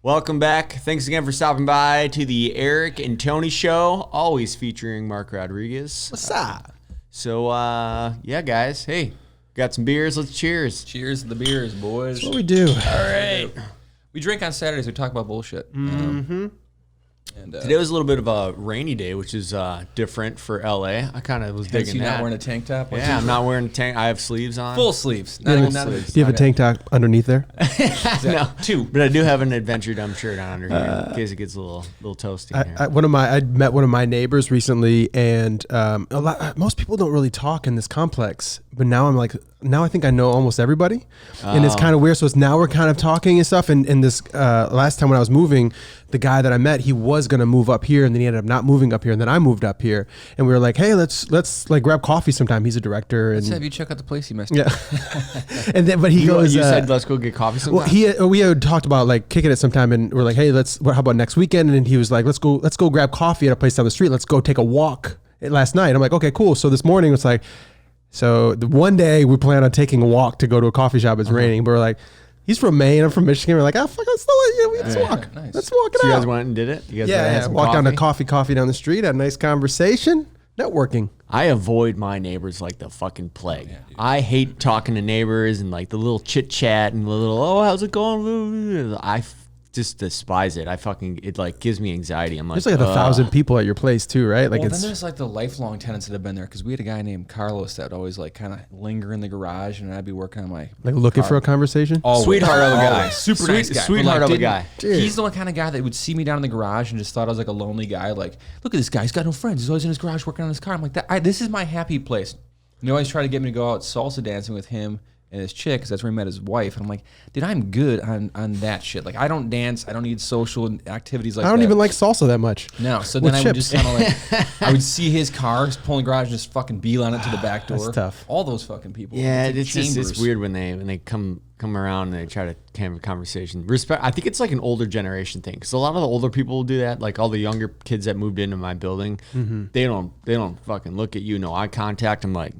Welcome back. Thanks again for stopping by to the Eric and Tony Show, always featuring Mark Rodriguez. What's up? Yeah, guys. Hey, got some beers. Let's cheers. Cheers to the beers, boys. That's what we do. All right. We drink on Saturdays. We talk about bullshit. Today was a little bit of a rainy day, which is different for LA. I kind of was digging you that. not wearing a tank top? Yeah, I'm not wearing a tank. I have sleeves on. Full sleeves. Do you have a tank top underneath there? No, two. But I do have an Adventure Dumb shirt on under here in case it gets a little toasty here. I met one of my neighbors recently, and most people don't really talk in this complex. But now I think I know almost everybody, and it's kind of weird. So now we're kind of talking and stuff. And this last time when I was moving, the guy that I met, he was gonna move up here, and then he ended up not moving up here, and then I moved up here, and we were like, hey, let's like grab coffee sometime. He's a director, and Let's have you check out the place you messed yeah. up. And then, but he goes, you said let's go get coffee sometime. Well, we had talked about like kicking it sometime, and we're like, hey, how about next weekend? And he was like, let's go grab coffee at a place down the street. Let's go take a walk. Last night, I'm like, okay, cool. So this morning it's like, the one day we plan on taking a walk to go to a coffee shop. It's raining, but we're like, he's from Maine, I'm from Michigan. We're like, let's walk. Nice. Let's walk it So out. you guys went and did it? You guys had some walked down to coffee? coffee down the street, had a nice conversation, networking. I avoid my neighbors like the fucking plague. I hate talking to neighbors and like the little chit chat and the little, oh, how's it going? I just despise it. It like gives me anxiety. I'm like, There's like 1,000 people at your place too, right? Like Well, then there's like the lifelong tenants that have been there, because we had a guy named Carlos that would always like kind of linger in the garage, and I'd be working on my like looking for a conversation. Always. Sweetheart of a guy. Always. Super nice guy. Sweetheart of a guy. He's the one kind of guy that would see me down in the garage and just thought I was like a lonely guy. Like, look at this guy. He's got no friends. He's always in his garage working on his car. I'm like, this is my happy place. And he always tried to get me to go out salsa dancing with him and his chick, because that's where he met his wife. And I'm like, dude, I'm good on that shit. Like, I don't dance. I don't need social activities like that. I don't even like salsa that much. No. So then I would just kind of like, I would see his car, pulling the garage, and just fucking beeline it to the back door. That's tough. All those fucking people. Yeah, It's it's weird when they come around and they try to have a conversation. I think it's like an older generation thing, because a lot of the older people will do that. Like all the younger kids that moved into my building, they don't fucking look at you, no eye contact. I'm like,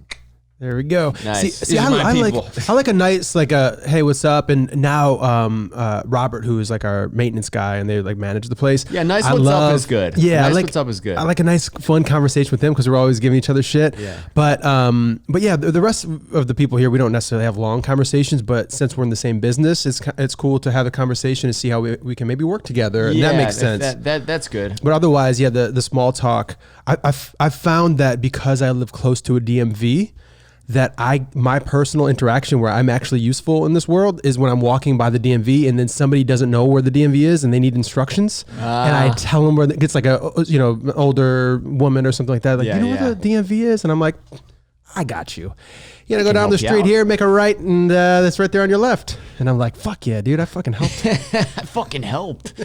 there we go. Nice. See, I like a nice, like a, hey, what's up? And now Robert, who is like our maintenance guy, and they like manage the place. yeah, nice. Up is good. Yeah, nice what's up is good. I like a nice, fun conversation with them, because we're always giving each other shit. Yeah. But yeah, the rest of the people here, we don't necessarily have long conversations, but since we're in the same business, it's cool to have a conversation and see how we can maybe work together. And that makes sense. That's good. But otherwise, yeah, the small talk. I've found that because I live close to a DMV, that my personal interaction where I'm actually useful in this world is when I'm walking by the DMV and then somebody doesn't know where the DMV is and they need instructions, and I tell them where it's like an older woman or something like that, like, where the DMV is, and I'm like, I got you. You gotta go down the street here, make a right, and that's right there on your left. And I'm like, fuck yeah, dude, I fucking helped. I fucking helped.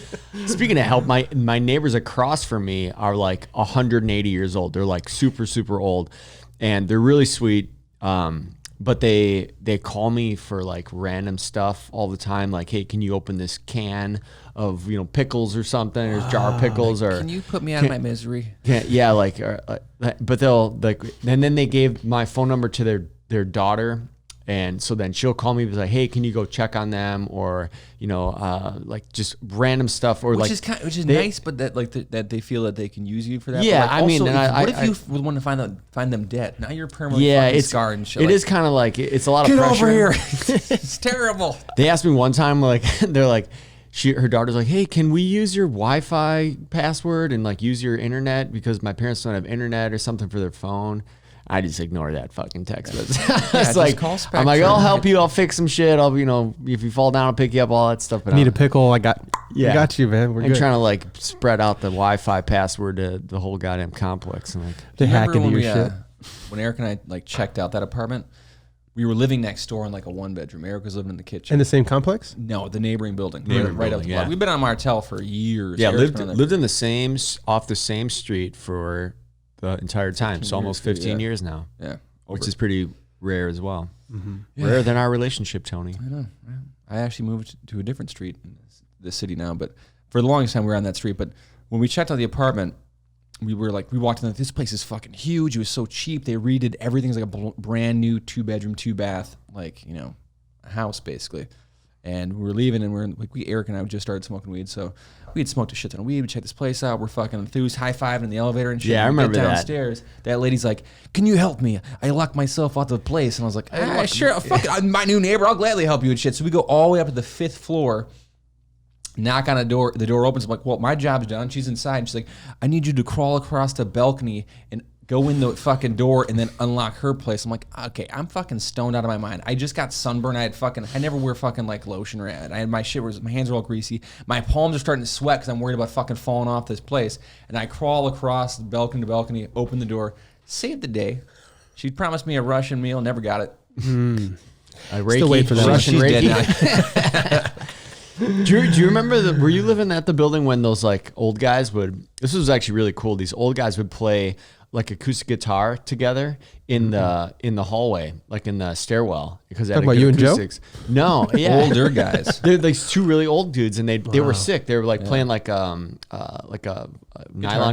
Speaking of help, my neighbors across from me are like 180 years old. They're like super, super old, and they're really sweet. But they call me for like random stuff all the time. Like, hey, can you open this can of, pickles or something, or jar of pickles, or can you put me out of my misery? Yeah. Like, but they'll like, and then they gave my phone number to their daughter. And so then she'll call me and be like, hey, can you go check on them? Or, like just random stuff, or which is nice, but that they feel that they can use you for that. Yeah. Like, I mean, what if you would want to find them dead? Now you're permanently scarred and shit. It is kind of like, it's a lot of get pressure. over here. It's terrible. They asked me one time, like, they're like, her daughter's like, hey, can we use your Wi-Fi password and like use your internet, because my parents don't have internet or something for their phone. I just ignore that fucking text message. It's like, I'm like, I'll help you. I'll fix some shit. I'll, if you fall down, I'll pick you up, all that stuff. But need a pickle? I got you, man. I'm trying to like spread out the Wi-Fi password to the whole goddamn complex. And like, they hack into your shit. When Eric and I like checked out that apartment, we were living next door in like a 1-bedroom. Eric was living in the kitchen. In the same complex? No, the neighboring building. Right up the block. We've been on Martel for years. Yeah, lived in off the same street for the entire time. So almost 15 years now. Yeah. Which is pretty rare as well. Mm-hmm. Yeah. Rarer than our relationship, Tony. I know. Yeah. I actually moved to a different street in this city now, but for the longest time we were on that street. But when we checked out the apartment, we walked in, like, this place is fucking huge. It was so cheap. They redid everything's like a brand new 2-bedroom, 2-bath, like, house basically. And we were leaving, and Eric and I just started smoking weed, so we had smoked a shit ton of weed. We checked this place out. We're fucking enthused, high-fiving in the elevator and shit. Yeah, I remember get that. downstairs. That lady's like, "Can you help me? I locked myself out of the place." And I was like, "Sure, fuck it. I'm my new neighbor. I'll gladly help you and shit." So we go all the way up to the 5th floor. Knock on a door. The door opens. I'm like, "Well, my job's done." She's inside. And she's like, "I need you to crawl across the balcony and go in the fucking door and then unlock her place." I'm like, "Okay, I'm fucking stoned out of my mind. I just got sunburned. I never wear fucking like lotion or I had my hands are all greasy. My palms are starting to sweat because I'm worried about fucking falling off this place." And I crawl across the balcony to balcony, open the door, saved the day. She promised me a Russian meal, never got it. Still wait for that. Russian She's Reiki. dead now. Do you remember were you living at the building when those like old guys this was actually really cool. These old guys would play like acoustic guitar together in the hallway, like in the stairwell, because they had Talking about you and Joe? acoustics. No, yeah, Older guys. They're like two really old dudes, and they were sick. They were like playing like nylon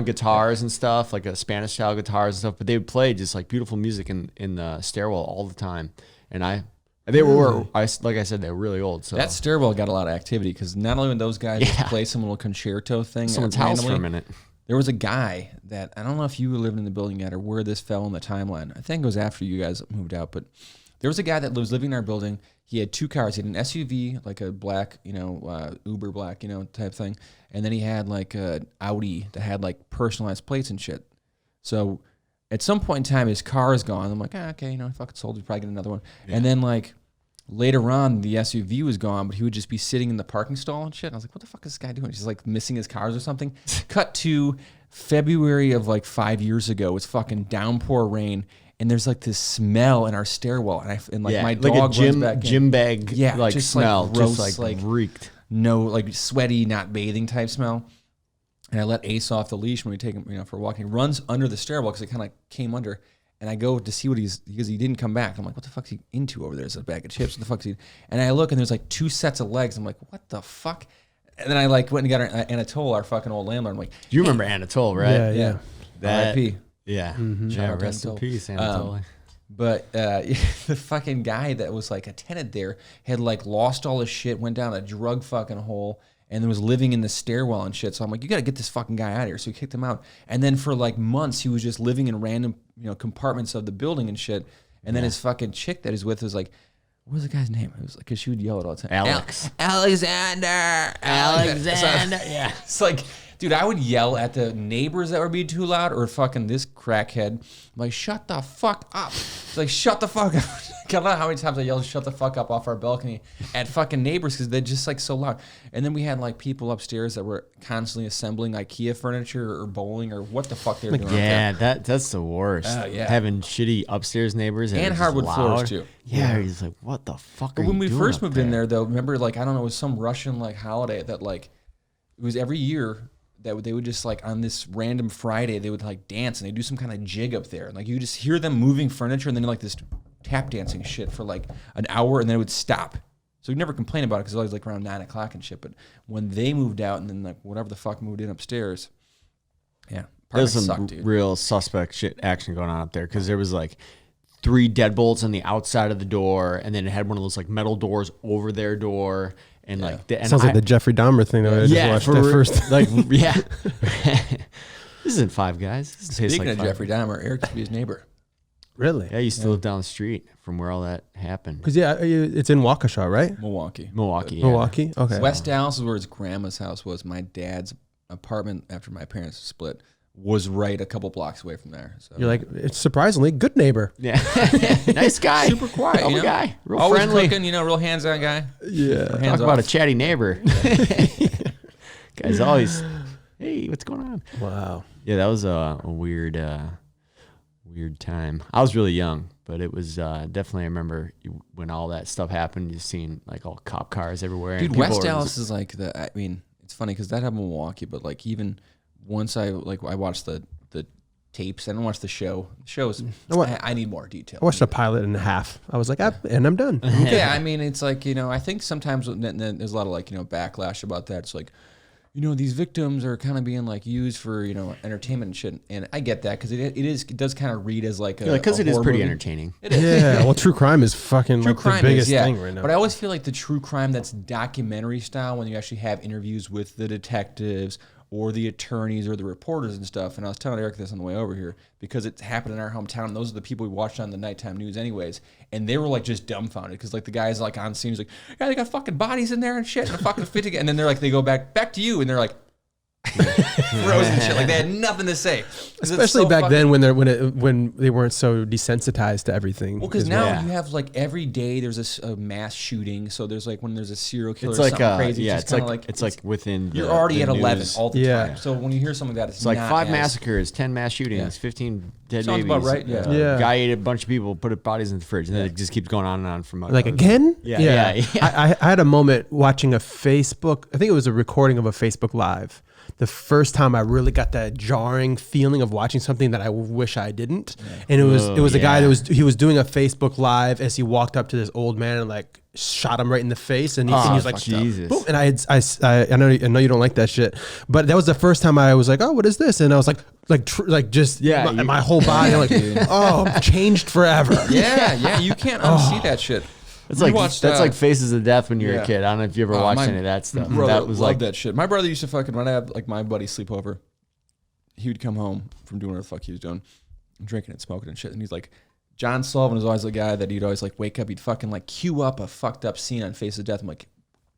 guitars and stuff, like a Spanish style guitars and stuff. But they would play just like beautiful music in the stairwell all the time. And they were like I said, they were really old. So That stairwell got a lot of activity because not only when those guys just play some little concerto thing, someone's house for a minute. There was a guy that, I don't know if you lived in the building yet or where this fell in the timeline. I think it was after you guys moved out, but there was a guy that was living in our building. He had 2 cars. He had an SUV, like a black, Uber black, type thing. And then he had like an Audi that had like personalized plates and shit. So at some point in time, his car is gone. I'm like, okay, I fucking sold it. Probably get another one. Yeah. And then like later on, the SUV was gone, but he would just be sitting in the parking stall and shit. And I was like, what the fuck is this guy doing? He's like missing his cars or something. Cut to February of like 5 years ago. It's fucking downpour rain. And there's like this smell in our stairwell. And my dog like a runs back in. gym bag like just smell. Like gross, just like reeked. No, like sweaty, not bathing type smell. And I let Ace off the leash when we take him for a walk. He runs under the stairwell because it kind of came under. And I go to see what because he didn't come back. I'm like, what the fuck's he into over there? There's a bag of chips. What the fuck's he? And I look and there's like 2 sets of legs. I'm like, what the fuck? And then I like went and got Anatole, our fucking old landlord. I'm like, you remember Anatole, right? Yeah. R.I.P. Yeah. Shout out to Rest in Anatole. peace, Anatole. But the fucking guy that was like a tenant there had like lost all his shit, went down a drug fucking hole, and was living in the stairwell and shit. So I'm like, you got to get this fucking guy out of here. So we kicked him out. And then for like months, he was just living in random, compartments of the building and shit. And then his fucking chick that he's with was like, what was the guy's name? It was like, because she would yell it all the time. Alex. Alexander. Yeah. It's like, dude, I would yell at the neighbors that were being too loud or fucking this crackhead. I'm like, shut the fuck up. It's like, shut the fuck up. I don't know how many times I yelled, shut the fuck up off our balcony at fucking neighbors because they're just like so loud. And then we had like people upstairs that were constantly assembling IKEA furniture or bowling or what the fuck they were doing. Yeah, that's the worst. Yeah. Having shitty upstairs neighbors that And are just hardwood loud. floors too. Yeah, he's like, what the fuck are But when you we doing first up moved in there though, remember like, I don't know, it was some Russian like holiday that like, it was every year that they would just like on this random Friday, they would like dance and they do some kind of jig up there. And like you just hear them moving furniture and then like this tap dancing shit for like an hour and then it would stop. So we'd never complain about it because it was always like around 9 o'clock and shit. But when they moved out and then like whatever the fuck moved in upstairs, yeah. There's some sucked, dude. real suspect shit action going on up there because there was like 3 deadbolts on the outside of the door and then it had one of those like metal doors over their door. And like, sounds like the Jeffrey Dahmer thing that I just watched at first. Like, yeah. This isn't Five Guys. This tastes Speaking like of Five Jeffrey Dahmer, Eric used to be his neighbor. Really? Yeah, I used to live down the street from where all that happened. Because it's in Waukesha, right? Milwaukee. Yeah. Milwaukee. Okay. West Dallas is where his grandma's house was. My dad's apartment after my parents split was right a couple blocks away from there. So You're like, it's surprisingly good neighbor. Yeah. Nice guy. super quiet, Helpful guy. Real always friendly. cooking, real hands-on guy. Yeah. Talk about a chatty neighbor. Guy's always, hey, what's going on? Wow. Yeah, that was a weird time. I was really young, but it was definitely, I remember when all that stuff happened, you seen like all cop cars everywhere. Dude, and people West were Dallas is like I mean, it's funny because that happened in Milwaukee, but like even once I watched the tapes, I didn't watch the show. The shows, I need more detail. I watched a pilot and a half. I was like, and I'm done. Yeah, I mean, it's like, I think sometimes there's a lot of like, backlash about that. It's like, these victims are kind of being like used for, entertainment and shit. And I get that because it does kind of read as like because it is horror pretty movie. entertaining. It is. Yeah, well, true crime is fucking True like crime the biggest is, yeah. thing right now. But I always feel like the true crime that's documentary style, when you actually have interviews with the detectives or the attorneys or the reporters and stuff. And I was telling Eric this on the way over here because it happened in our hometown. And those are the people we watched on the nighttime news anyways. And they were like just dumbfounded because like the guy's like on scene, he's like, yeah, they got fucking bodies in there and shit and a fucking fit together. And then they're like, they go back to you and they're like, frozen shit. Like they had nothing to say. Especially back then when they weren't so desensitized to everything. Well, because now you have like every day there's a mass shooting. So there's like when there's a serial killer, It's or like something crazy. yeah, it's it's like within. You're already at 11 news. all the Yeah. time. So when you hear something like that, It's like 5 as- massacres, 10 mass shootings, 15 dead Sounds babies. about right, yeah. Yeah. Guy ate a bunch of people, put bodies in the fridge, and then it just keeps going on and on from Like again? Yeah. I had a moment watching a Facebook. I think it was a recording of a Facebook Live. The first time I really got that jarring feeling of watching something that I wish I didn't, and it was a guy that was doing a Facebook Live as he walked up to this old man and like shot him right in the face, and he was like, Jesus. boom. And I know you don't like that shit, but that was the first time I was like, oh, what is this? And I was like my whole body like changed forever. Yeah, you can't unsee that shit. It's like that's like Faces of Death when you're yeah. a kid. I don't know if you ever watched any of that stuff. Brother That was loved like that shit. My brother used to fucking, when I had like my buddy sleep over, he would come home from doing whatever the fuck he was doing, drinking and smoking and shit. And he's like, John Sullivan was always the guy that he'd always like wake up, he'd fucking like cue up a fucked up scene on Faces of Death. I'm like,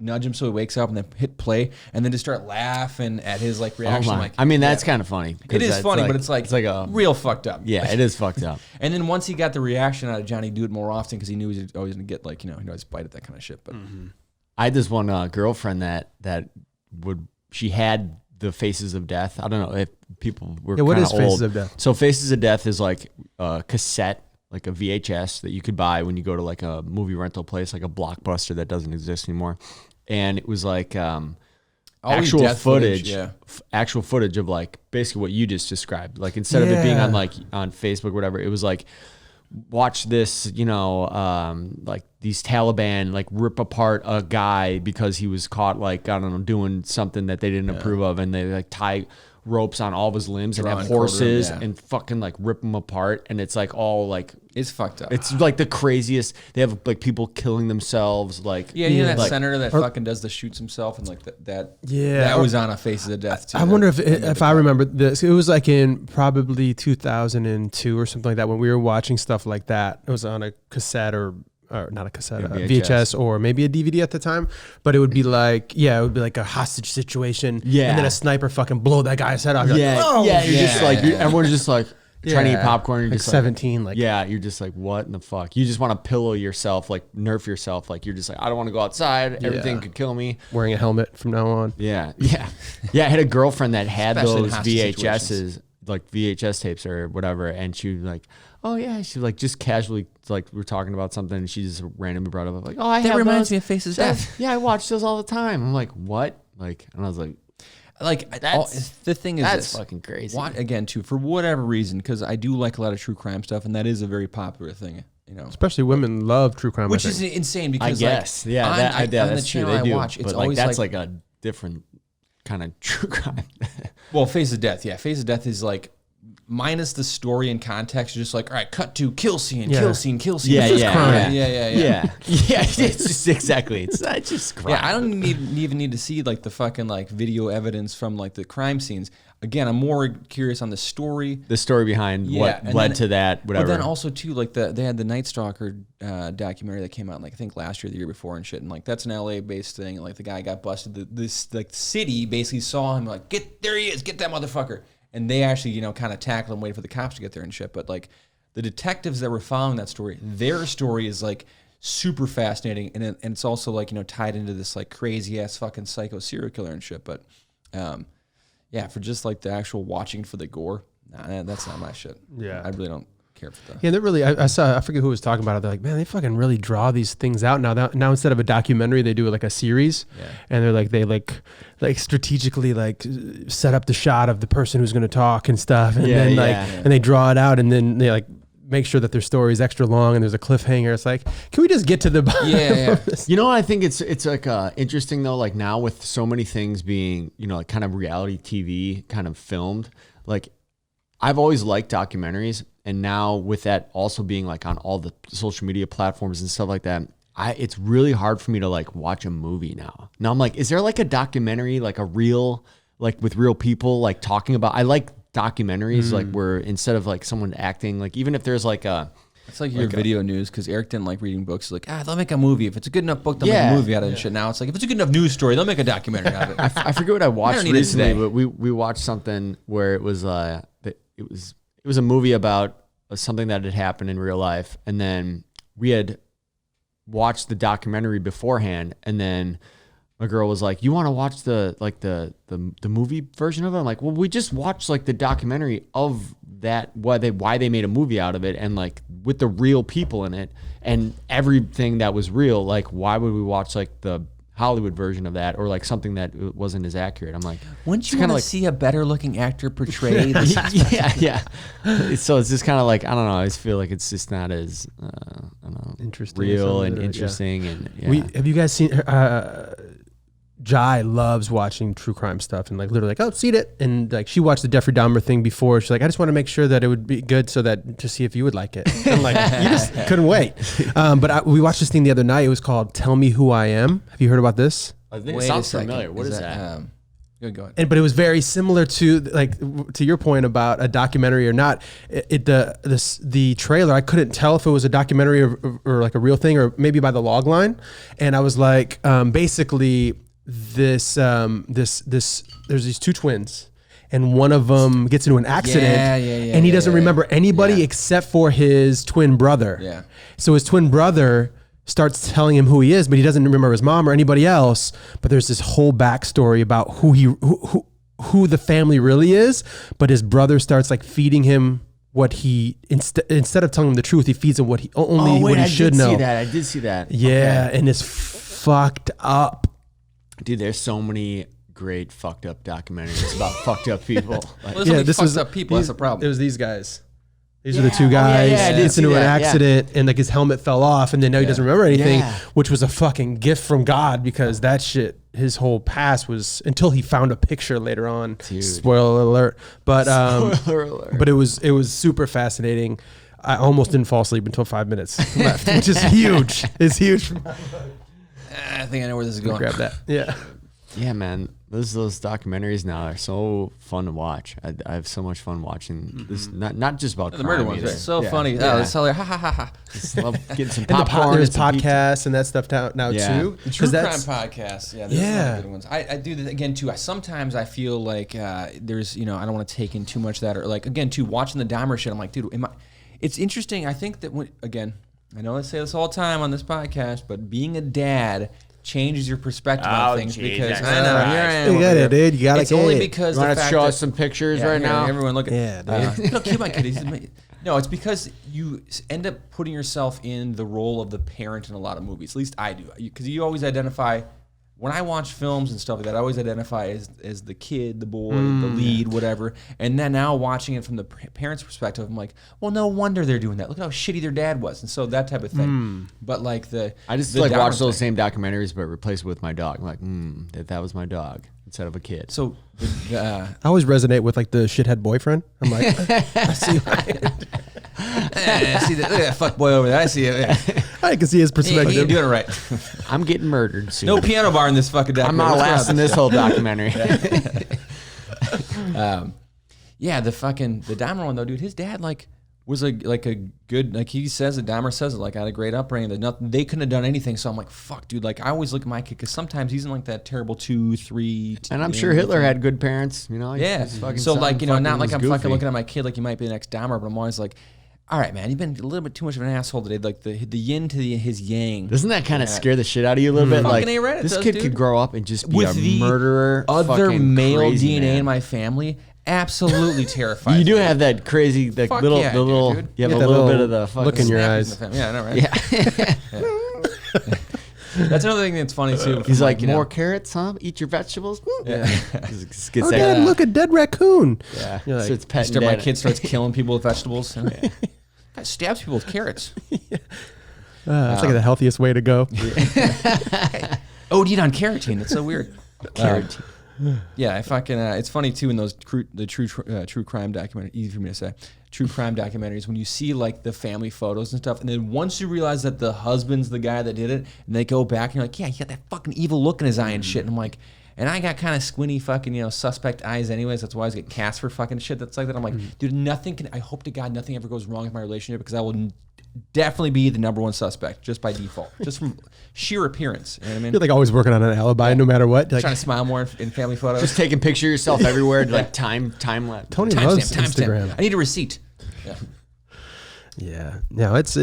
nudge him so he wakes up and then hit play and then just start laughing at his like reaction. Like, I mean, that's kind of funny. It is funny, but it's like a real fucked up. Yeah, it is fucked up. And then once he got the reaction out of Johnny, do it more often because he knew he was always gonna get like, he'd always bite at that kind of shit. But I had this one girlfriend that she had the Faces of Death. I don't know if people were what kind is of old. Faces of Death? So Faces of Death is like a cassette, like a VHS that you could buy when you go to like a movie rental place, like a Blockbuster that doesn't exist anymore. And it was like actual footage, actual footage of like basically what you just described. Like instead of it being on like on Facebook or whatever, it was like, watch this, like these Taliban like rip apart a guy because he was caught like, I don't know, doing something that they didn't approve of, and they like tie ropes on all of his limbs and have horses and fucking like rip them apart, and it's like all like it's fucked up. It's like the craziest. They have like people killing themselves, like that like, senator that fucking does the shoots himself and like that was on a Faces of Death too. I wonder if I remember this. It was like in probably 2002 or something like that when we were watching stuff like that. It was on a cassette or not a cassette, a VHS or maybe a DVD at the time. But it would be like, it would be like a hostage situation. Yeah. And then a sniper fucking blow that guy's head off. You're like, you're just like, everyone's just like trying to eat popcorn. You're like just 17. Like, you're just like, what in the fuck? You just want to pillow yourself, like nerf yourself. Like you're just like, I don't want to go outside. Everything could kill me. Wearing a helmet from now on. Yeah. I had a girlfriend that had Especially in those hostage VHSs, situations. like VHS tapes or whatever. And she was like, oh yeah. She like just casually, like we're talking about something and she just randomly brought up like, oh, that reminds those. me of Faces of Death. Yeah, I watch those all the time. I'm like, what? Like, and I was like, the thing is, that's fucking crazy. Again, too, for whatever reason, because I do like a lot of true crime stuff, and that is a very popular thing. Especially women love true crime, which is insane because I guess, on that's the true. channel They do, I watch, it's but always that's like a different kind of true crime. Well, Face of Death, Face of Death is like minus the story and context, just like, all right, cut to kill scene. Yeah, It's just crime. Yeah. It's just exactly. It's just crime. Yeah, I don't even need to see like the fucking like video evidence from like the crime scenes. Again, I'm more curious on the story behind what led to that, whatever. But then also too, like they had the Night Stalker documentary that came out like I think last year, the year before, and shit. And like that's an LA based thing. And like the guy got busted. This like city basically saw him like, there he is, get that motherfucker. And they actually, kind of tackled him, waited for the cops to get there and shit. But like the detectives that were following that story, their story is like super fascinating, and it's also like tied into this like crazy ass fucking psycho serial killer and shit. But for just like the actual watching for the gore, that's not my shit. Yeah, I really don't care for that. Yeah, they're really. I forget who was talking about it. They're like, man, they fucking really draw these things out now. Now instead of a documentary, they do like a series, and they're like they strategically like set up the shot of the person who's going to talk and stuff, and then and they draw it out, and then they like make sure that their story is extra long and there's a cliffhanger. It's like, can we just get to the bottom? Yeah. You know, I think it's like interesting though. Like now with so many things being, you know, like kind of reality TV kind of filmed. Like I've always liked documentaries, and now with that also being like on all the social media platforms and stuff like that, it's really hard for me to like watch a movie now. Now I'm like, is there like a documentary, like a real, like with real people, like talking about? I like documentaries, like where instead of like someone acting, like even if there's like a. It's like your video news, because Eric didn't like reading books. He's like, they'll make a movie. If it's a good enough book, they'll make a movie out of it and shit. Now it's like, if it's a good enough news story, they'll make a documentary out of it. I forget what I watched need it recently, today. but we watched something where it was it was a movie about something that had happened in real life, and then we had watched the documentary beforehand, and then my girl was like, "You want to watch the movie version of it?" I'm like, "Well, we just watched like the documentary of that, why they made a movie out of it, and like with the real people in it and everything that was real. Like, why would we watch like the Hollywood version of that, or like something that wasn't as accurate?" I'm like, wouldn't you want to like, see a better looking actor portray this? yeah. So it's just kind of like, I don't know. I just feel like it's just not as I don't know, Interesting, real and yeah. interesting, and Have you guys seen? Jai loves watching true crime stuff, and like literally like, oh, seen it, and like she watched the Jeffrey Dahmer thing before. She's like, I just want to make sure that it would be good, so that to see if you would like it. And I'm like, you just couldn't wait. But we watched this thing the other night. It was called "Tell Me Who I Am." Have you heard about this? I think it Wait a sounds second. familiar. What is that? Go ahead. But it was very similar to like to your point about a documentary or not. The trailer, I couldn't tell if it was a documentary or like a real thing, or maybe by the log line. And I was like, basically, there's these two twins, and one of them gets into an accident, and he doesn't remember anybody except for his twin brother. Yeah. So his twin brother starts telling him who he is, but he doesn't remember his mom or anybody else. But there's this whole backstory about who the family really is. But his brother starts like feeding him what he instead of telling him the truth, he feeds him what he should know. I did see that. Yeah, and it's fucked up. Dude, there's so many great fucked up documentaries about fucked up people. Like, Well, this fucked up people. That's the problem. It was these guys. These are the two guys. I did Gets see into an that, accident, and like his helmet fell off, and then now he doesn't remember anything, Yeah. which was a fucking gift from God, because that shit, his whole past was until he found a picture later on. Dude. Spoiler alert. But Spoiler alert. but it was super fascinating. I almost didn't fall asleep until 5 minutes left, which is huge. It's huge. I think I know where this is going. Grab that. Yeah. Yeah, man, those documentaries now are so fun to watch. I have so much fun watching this. Not just about The murder crime ones, either. right? So Yeah. funny. Yeah. Oh, it's so like, ha ha ha ha. Just love getting some And popcorn. there's and some pizza. podcasts and that stuff now Yeah. too. True 'Cause crime that's- podcasts. Yeah, those are Yeah. the good ones. I do that again too. Sometimes I feel like there's, I don't want to take in too much of that, or like again too watching the Dahmer shit. I'm like, dude, it's interesting. I think that again, I know I say this all the time on this podcast, but being a dad changes your perspective on things, because Jesus I know Christ. here I am. You over got here. it, dude. You got It's it. only because You the want to fact show that- us some pictures Yeah, right here, now? everyone look at Yeah, dude. look how cute my kid is. No, it's because you end up putting yourself in the role of the parent in a lot of movies. At least I do, because you always identify. When I watch films and stuff like that, I always identify as the kid, the boy, the lead, whatever. And then now watching it from the parent's perspective, I'm like, well, no wonder they're doing that. Look how shitty their dad was, and so that type of thing. But like I just the like Dahmer watch those thing. same documentaries, but replace it with my dog. I'm like, that was my dog instead of a kid. So I always resonate with like the shithead boyfriend. I'm like, I see, see that? Look at that fuck boy over there. I see it. Yeah. I can see his He perspective. ain't doing it right. I'm getting murdered soon. No piano bar in this fucking I'm not lasting this whole documentary. Yeah, the Dahmer one though, dude. His dad was a good, like he says it. Dahmer says it, like had a great upbringing. That nothing, they couldn't have done anything. So I'm like, fuck, dude. Like I always look at my kid, because sometimes he's in like that terrible 2, 3. And I'm sure Hitler had good parents. Yeah. his fucking So son like not fucking like was I'm goofy. fucking looking at my kid like he might be the next Dahmer, but I'm always like, all right, man, you've been a little bit too much of an asshole today. Like the yin to his yang. Doesn't that kind of scare the shit out of you a little bit? Like Fucking A-right, it this does, kid dude. could grow up and just be With a the murderer. Other fucking male crazy DNA man. in my family absolutely terrifies You do me. have that crazy, the Fuck little, yeah, the little. dude. You have You a get that little bit little of the fucking look in your Snap eyes. in the family. Yeah, I know, right? Yeah. That's another thing that's funny too. He's from, like, you know- more carrots, huh? Eat your vegetables. Yeah. Just gets Oh, that- Dad, look, a dead raccoon. Yeah. You're like, So it's petting My dad. kid starts killing people with vegetables. Guy stabs people with carrots. It's like the healthiest way to go. OD'd on carotene. It's so weird. Carotene. Yeah, if I can, it's funny too in those true crime documentaries. Easy for me to say, true crime documentaries. When you see like the family photos and stuff, and then once you realize that the husband's the guy that did it, and they go back and you're like, yeah, he got that fucking evil look in his eye and shit. And I'm like, and I got kind of squinty fucking suspect eyes anyways. That's why I always get cast for fucking shit that's like that. I'm like, dude, nothing can. I hope to God nothing ever goes wrong with my relationship because I will definitely be the number one suspect just by default, just from sheer appearance. You know what I mean? You're like always working on an alibi no matter what. Like, trying to smile more in family photos. Just taking pictures of yourself everywhere, like time lapse. Tony loves Instagram. I need a receipt. Yeah. Yeah, no, it's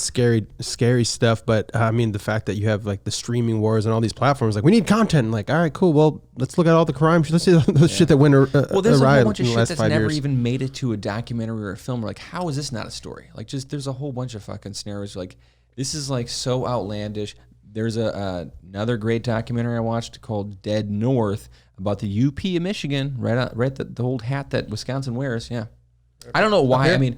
scary stuff. But I mean, the fact that you have like the streaming wars and all these platforms, like we need content. Like, all right, cool. Well, let's look at all the crime. Let's see those shit that went well, there's a whole bunch of shit that's never years. even made it to a documentary or a film. Like, how is this not a story? Like, just there's a whole bunch of fucking scenarios. Like, this is like so outlandish. There's another great documentary I watched called Dead North about the UP of Michigan, right the old hat that Wisconsin wears. Yeah. I don't know why. I mean,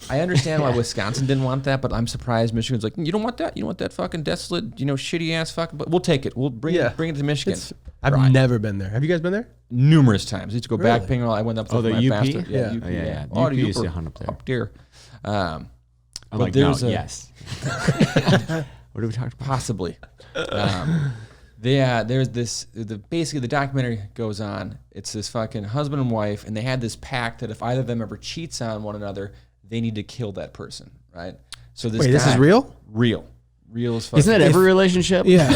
I understand why Wisconsin didn't want that, but I'm surprised Michigan's like, you don't want that? You don't want that fucking desolate, shitty ass fucking, but we'll take it. We'll bring it to Michigan. I've never been there. Have you guys been there? Numerous times. I used to go backpacking. I went up to the my UP? pastor. Yeah. UP. Yeah. Oh, UP the used to hunt up there. Up there. I'm but like, no, there's yes. What are we talking about? Possibly. There's this. Basically, the documentary goes on. It's this fucking husband and wife, and they had this pact that if either of them ever cheats on one another, they need to kill that person, right? So this. Wait, this is real? Real as fuck. Isn't that every relationship? Yeah.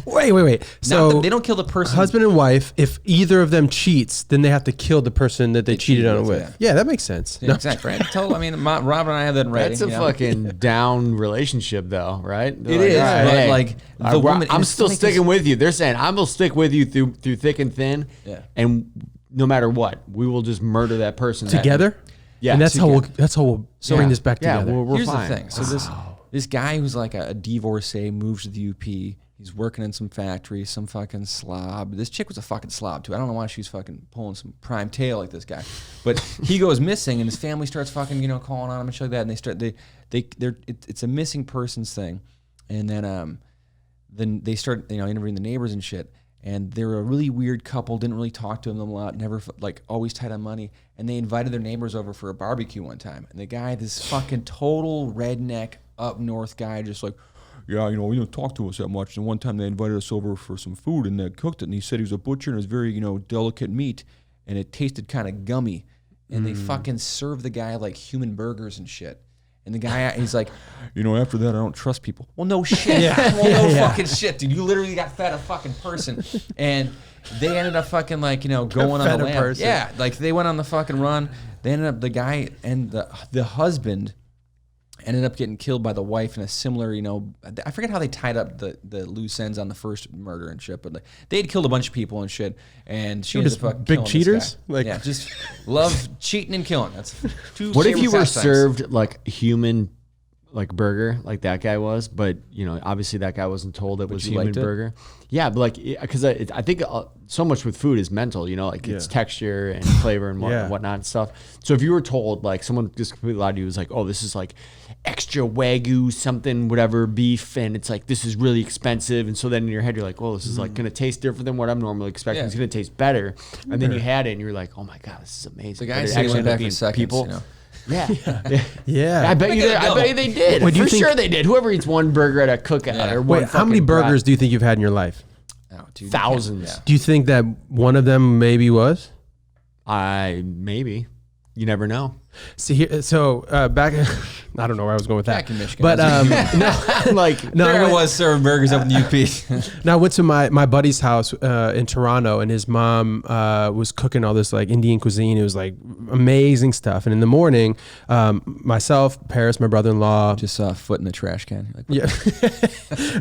Wait. So they don't kill the person. Husband and wife. If either of them cheats, then they have to kill the person that they cheated on with. Yeah, that makes sense. Yeah, exactly. Right. Rob and I have that in writing. That's a fucking down relationship, though, right? It is. But like the woman, I'm still sticking with you. They're saying I'm gonna stick with you through thick and thin. Yeah. And no matter what, we will just murder that person together. Yeah. And that's how we'll bring this back together. We're Here's fine. the thing. So this guy who's like a divorcee moves to the UP. He's working in some factory, some fucking slob. This chick was a fucking slob too. I don't know why she's fucking pulling some prime tail like this guy. But he goes missing, and his family starts fucking calling on him and shit like that. And it's a missing persons thing, and then they start interviewing the neighbors and shit. And they're a really weird couple. Didn't really talk to them a lot. Never always tight on money. And they invited their neighbors over for a barbecue one time. And the guy, this fucking total redneck up north guy, just like, yeah, we don't talk to us that much. And one time they invited us over for some food, and they cooked it. And he said he was a butcher, and it was very, delicate meat, and it tasted kind of gummy. And they fucking served the guy like human burgers and shit. And the guy, he's like, after that, I don't trust people. Well, no shit. Fucking shit, dude. You literally got fed a fucking person. And they ended up fucking going on the lam. Person. Yeah, like they went on the fucking run. They ended up, the guy and the husband ended up getting killed by the wife in a similar, I forget how they tied up the loose ends on the first murder and shit, but they had killed a bunch of people and shit, and she was fucking big cheaters. Just love cheating and killing. That's two. What if you were served like human, like burger, like that guy was, but obviously that guy wasn't told it was human burger. Yeah, but because I think so much with food is mental, it's texture and flavor and whatnot and stuff. So if you were told, like someone just completely lied to you, was like, oh, this is like extra Wagyu something, whatever beef, and it's like, this is really expensive. And so then in your head, you're like, well, this is like going to taste different than what I'm normally expecting. It's going to taste better. And then you had it and you're like, oh my God, this is amazing. The guy actually went back for seconds, Yeah. I bet you they did. For sure they did. Whoever eats one burger at a cookout or one. Wait, how many burgers do you think you've had in your life? Oh, dude, thousands. Do you think that one of them maybe was? Maybe. You never know. See here, so back, I don't know where I was going with that. Back in Michigan, but I was serving burgers up in the UP. Now I went to my buddy's house in Toronto, and his mom was cooking all this like Indian cuisine. It was like amazing stuff. And in the morning, myself, Paris, my brother-in-law, just saw a foot in the trash can.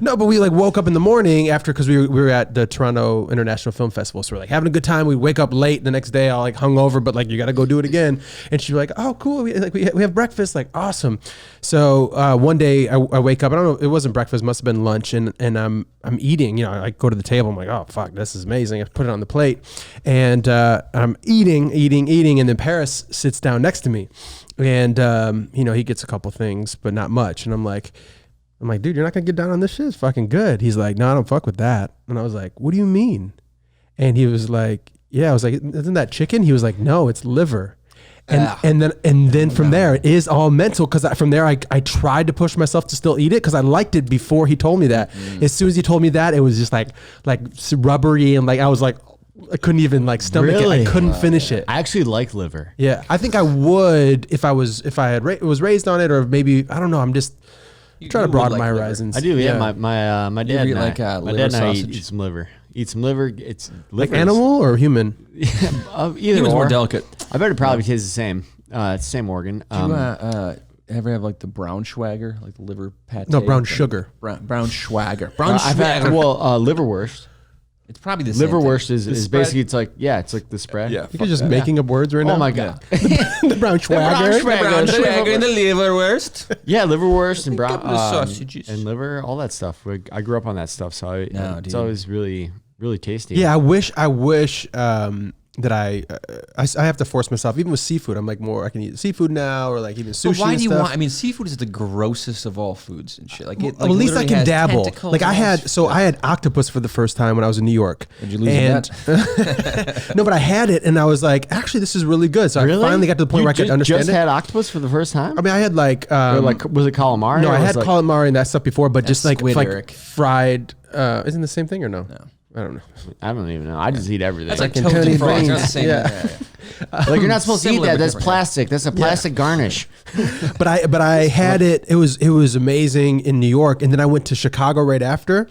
No, but we woke up in the morning after, because we were at the Toronto International Film Festival, so we're like having a good time. We wake up late the next day, all hungover, but you got to go do it again. And she's like, oh, cool. We have breakfast. Awesome. So one day I wake up. I don't know. It wasn't breakfast. Must have been lunch. And I'm eating. I go to the table. I'm like, oh fuck, this is amazing. I put it on the plate, and I'm eating. And then Paris sits down next to me, And he gets a couple things, but not much. And I'm like, dude, you're not gonna get down on this shit. It's fucking good. He's like, no, I don't fuck with that. And I was like, what do you mean? And he was like, yeah. I was like, isn't that chicken? He was like, no, it's liver. And then from there, it is all mental, because from there I tried to push myself to still eat it because I liked it before he told me that. As soon as he told me that, it was just like rubbery, and like I was like, I couldn't even like stomach Really? it. I couldn't finish it. I actually like liver. Yeah, I think I would if I was raised on it, or maybe I don't know. I'm just trying to broaden my horizons. I do. Yeah, my dad eat and like, my liver dad and I sausage? eat some liver. Eat some liver. It's Like liver. animal or human? Either Human's more or. delicate. I bet it probably tastes the same. It's the same organ. Do you ever have like the brown schwager, like the liver pate? No, brown sugar. Brown schwager. Brown I've had schwager. liverwurst. It's probably the same Liverwurst thing. is basically it's like the spread. Yeah. You're just making up words right now. Oh my god. The brown schwager. Brown schwager and the liverwurst. Yeah, liverwurst and brown couple of sausages. and liver, all that stuff. I grew up on that stuff, so it's dude. always really tasty. Yeah, I wish that I have to force myself. Even with seafood, I'm like I can eat seafood now, or like even sushi. But why and do you stuff. want? I mean, seafood is the grossest of all foods and shit. Like, it, Well, at least I literally can has dabble. tentacles Like and all I had octopus for the first time when I was in New York. Did you lose a bet? No, but I had it, and I was like, actually, this is really good. So Really? I finally got to the point where I could understand just it. had octopus for the first time. I mean, I had like Or like was it calamari? no, or I was had like, calamari and that stuff before, but just like squid, Eric. fried. Isn't the same thing or no? No. I don't know. I don't even know. I just eat everything. That's like Fucking toads Tony and frogs. They're Brains. the same. Yeah. like you're not supposed to eat Similar that. but That's different. plastic. That's a plastic garnish. But I had it. It was amazing in New York, and then I went to Chicago right after,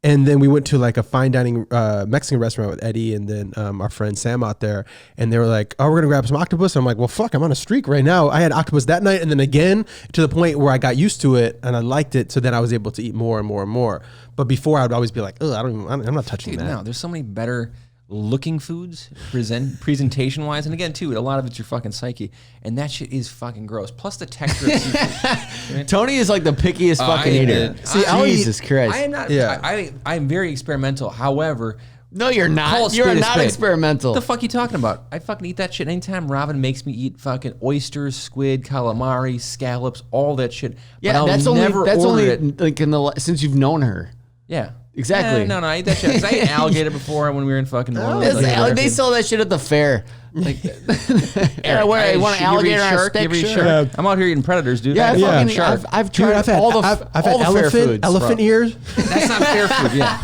and then we went to like a fine dining Mexican restaurant with Eddie and then our friend Sam out there, and they were like, "Oh, we're gonna grab some octopus." I'm like, "Well, fuck, I'm on a streak right now." I had octopus that night, and then again to the point where I got used to it and I liked it, so then I was able to eat more and more and more. But before, I would always be like, "Oh, I'm not touching Dude, that." no, there's so many better looking foods, presentation wise, and again too, a lot of it's your fucking psyche, and that shit is fucking gross. Plus the texture of seafood. Tony is like the pickiest fucking I eater. did. See, I'll Jesus Christ. I am not. Yeah. I'm very experimental. However, No, you're call not. a You're spade a not spade. experimental. What the fuck you talking about? I fucking eat that shit anytime Robin makes me eat fucking oysters, squid, calamari, scallops, all that shit. Yeah, but I'll that's never only order it. like since you've known her. Yeah. Exactly. No, I eat that shit. 'Cause I ate alligator before when we were in fucking New Orleans. They sell that shit at the fair. Like, yeah, where you want an alligator on a stick? Sure. Yeah. I'm out here eating predators, dude. Yeah, Yeah. fucking, shark. I've Dude, tried I've had all the I've all had the fair foods. elephant ears. That's not fair food. Yeah.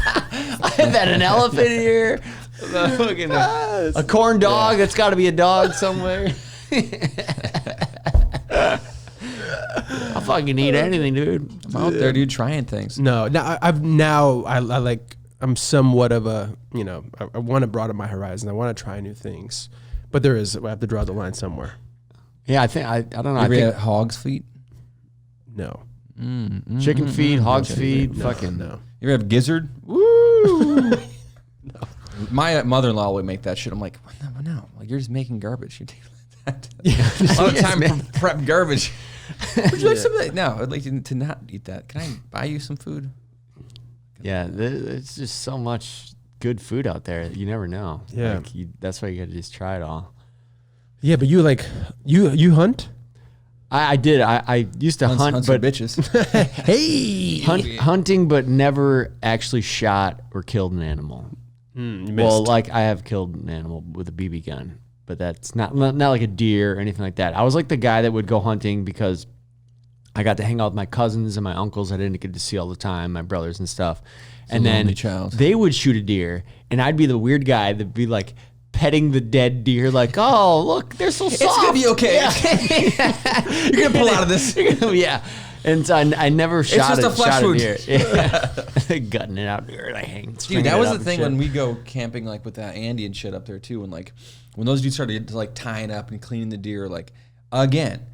I've had an elephant here, a corn dog. That's got to be a dog somewhere. I'll fucking eat anything, dude. I'm out there, dude, trying things. No, I'm somewhat of a, I want to broaden my horizon. I want to try new things, but I have to draw the line somewhere. Yeah, I think I don't know. You I ever think had hog's feet? No, chicken feet, hog's feet, no, fucking no. You ever have gizzard? Woo! My mother-in-law would make that shit. I'm like, no, like you're just making garbage. You take that. A lot of time to prep garbage. Would you like some of that? No, I'd like you to not eat that. Can I buy you some food? Yeah, it's just so much good food out there. You never know. Yeah. Like that's why you got to just try it all. Yeah, but you hunt? I did. I used to hunt, Hunt but bitches. Hey, hunting, but never actually shot or killed an animal. you Well, missed. like I have killed an animal with a BB gun, but that's not like a deer or anything like that. I was like the guy that would go hunting because I got to hang out with my cousins and my uncles I didn't get to see all the time, my brothers and stuff. And then lonely child. they would shoot a deer, and I'd be the weird guy that'd be like petting the dead deer, like, oh, look, they're so soft. It's gonna be okay. Yeah. You're gonna pull out of this. Yeah. And so I never shot just a flesh shot wound. deer. Yeah. Gutting it out there, like hanging. Dude, that was the thing when we go camping, like with that Andy and shit up there too, and like when those dudes started to like tying up and cleaning the deer, like again,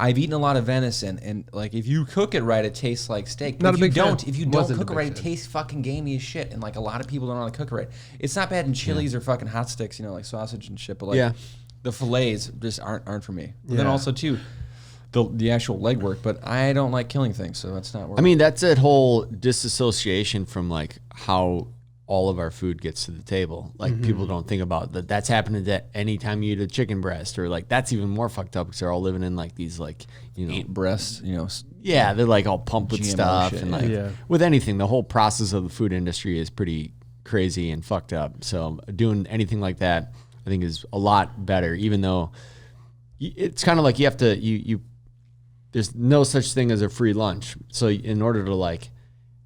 I've eaten a lot of venison, and like if you cook it right, it tastes like steak. Not If a big you fan. don't, if you don't Wasn't a cook it big right, it fan. tastes fucking gamey as shit. And like a lot of people don't know how to cook it right. It's not bad in chilies or fucking hot sticks, like sausage and shit, but like Yeah. the fillets just aren't for me. But then Yeah. also too, the actual leg work, but I don't like killing things, so that's not. I mean, that's that whole disassociation from like how all of our food gets to the table. Like people don't think about that. That's happening to any time you eat a chicken breast, or like that's even more fucked up because they're all living in like these like Eat breasts, yeah, they're like all pumped with GMO stuff shit, and like yeah. with anything, the whole process of the food industry is pretty crazy and fucked up. So doing anything like that, I think is a lot better. Even though it's kind of like you have to you there's no such thing as a free lunch. So in order to like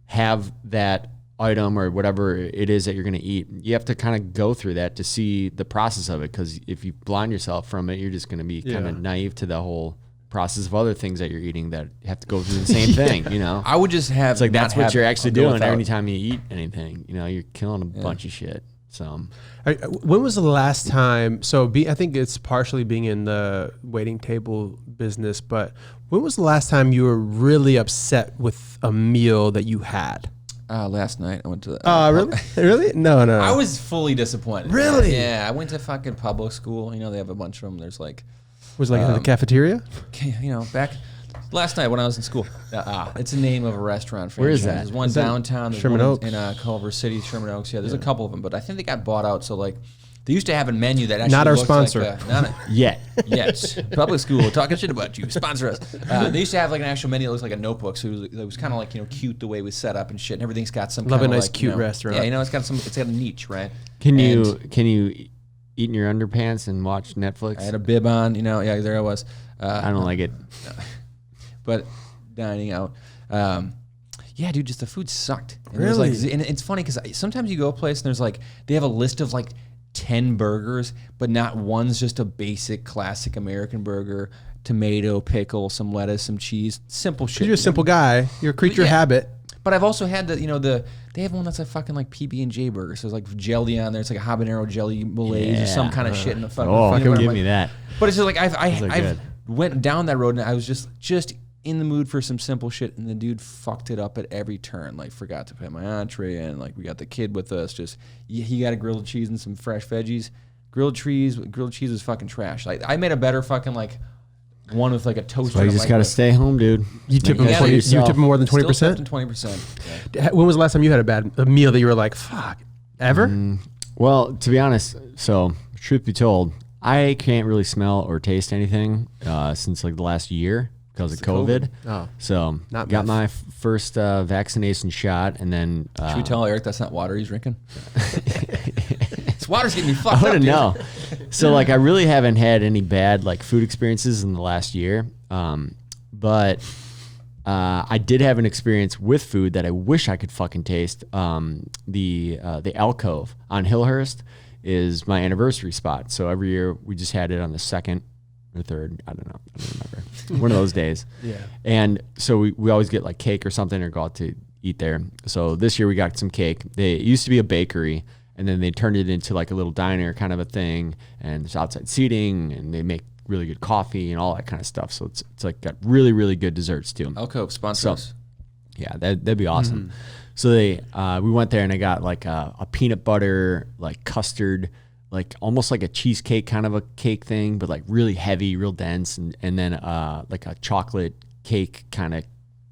have that item or whatever it is that you're going to eat, you have to kind of go through that to see the process of it. Because if you blind yourself from it, you're just going to be kind of naive to the whole process of other things that you're eating that have to go through the same thing. I would just have. It's like that's what you're actually doing every time. time you eat anything. You're killing a bunch of shit. So When was the last time? So I think it's partially being in the waiting table business, but when was the last time you were really upset with a meal that you had? Last night I went to. Really? Really? No. I was fully disappointed. Really? Yeah, I went to fucking public school. They have a bunch of them. There's like, Was it like in the cafeteria? back last night when I was in school. It's the name of a restaurant. Where is franchise. that? There's one Is that downtown. There's Sherman one Oaks? in Culver City, Sherman Oaks. Yeah, there's a couple of them, but I think they got bought out. So like, they used to have a menu that actually Not our looked sponsor. Like yeah, yes, public school talking shit about you. Sponsor us. They used to have like an actual menu that looks like a notebook, so it was kind of like cute the way it was set up and shit, and everything's got some. Love a kinda nice like, cute restaurant. Yeah, it's got a niche, right? Can And you eat in your underpants and watch Netflix? I had a bib on, yeah, there I was. I don't like it. But dining out. Yeah, dude, just the food sucked. And Really? and it's funny because sometimes you go a place and there's like, they have a list of like 10 burgers, but not one's just a basic classic American burger, tomato, pickle, some lettuce, some cheese, simple shit. You're a simple guy. You're a creature of habit. But I've also had they have one that's a fucking like PB&J burger. So there's like jelly on there. It's like a habanero jelly malaise or some kind of shit in the fucking. Oh, fucking give me that. But it's just like Those are I've good. went down that road and I was just in the mood for some simple shit, and the dude fucked it up at every turn. Like, forgot to pay my entree, and like we got the kid with us. Just he got a grilled cheese and some fresh veggies. Grilled cheese was fucking trash. Like, I made a better fucking like one with like a toaster. So you just got to stay home, dude. You tip Make them it 20, you yourself. tip them more than 20%? 20%. When was the last time you had a meal that you were like, fuck, ever? Well, to be honest, so truth be told, I can't really smell or taste anything since like the last year because of COVID. Oh. So Not got meth. my first vaccination shot, and then Should we tell Eric that's not water he's drinking? This water's getting me I fucked up. wouldn't dude. know. So like I really haven't had any bad like food experiences in the last year. But I did have an experience with food that I wish I could fucking taste. The Alcove on Hillhurst is my anniversary spot. So every year we just had it on the 2nd or 3rd. I don't know. I don't remember. One of those days. Yeah. And so we always get like cake or something or go out to eat there. So this year we got some cake. It used to be a bakery, and then they turned it into like a little diner kind of a thing, and there's outside seating, and they make really good coffee and all that kind of stuff. So it's like got really, really good desserts too. Alcove, sponsor So- us. Yeah, that'd be awesome. So we went there, and I got like a peanut butter, like custard, like almost like a cheesecake kind of a cake thing, but like really heavy, real dense, and then like a chocolate cake kind of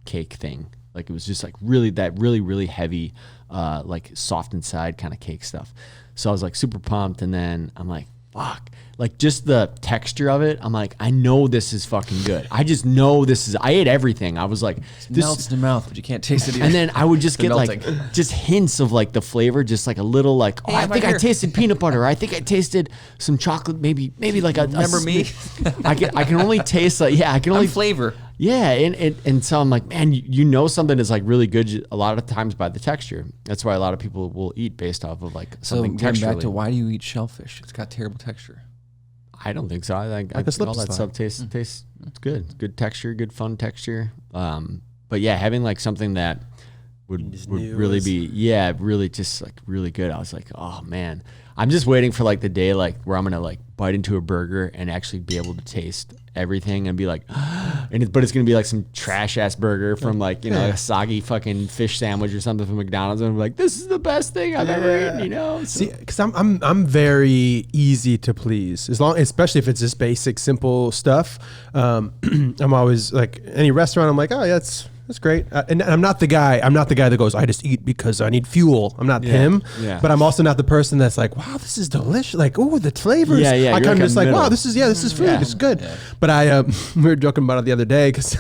cake thing. Like it was just like really heavy, like soft inside kind of cake stuff. So I was like super pumped, and then I'm like, fuck. Like just the texture of it, I'm like, I know this is fucking good. I just know this is. I ate everything. I was like, this. Melts in the mouth, but you can't taste it either. And then I would just They're get like melting. just hints of like the flavor, just like a little like, oh, Hey, I I'm think right I here. tasted peanut butter. Or I think I tasted some chocolate. Maybe like a. Remember me? I can only taste like I can only flavor. Yeah, and so I'm like, man, you know something is like really good a lot of times by the texture. That's why a lot of people will eat based off of like So something getting back to texturally. why do you eat shellfish? It's got terrible texture. I don't think so. I Like a think slip all that slide. stuff tastes it's good. Good texture, good fun texture. But yeah, having like something that would Just would knew it really was- be really just like really good. I was like, oh man, I'm just waiting for like the day like where I'm gonna like bite into a burger and actually be able to taste everything and be like, but it's gonna be like some trash ass burger from like a soggy fucking fish sandwich or something from McDonald's, and I'm like, this is the best thing I've ever eaten. So, See, because I'm very easy to please, especially if it's just basic, simple stuff. I'm always like any restaurant. I'm like, oh yeah, that's great. And I'm not the guy. I'm not the guy that goes, I just eat because I need fuel. I'm not him. Yeah. But I'm also not the person that's like, wow, this is delicious. Like, oh, the flavors. Yeah, yeah, I you're kind of like just a like, middle. wow, this is food. It's good. Yeah. But we were joking about it the other day because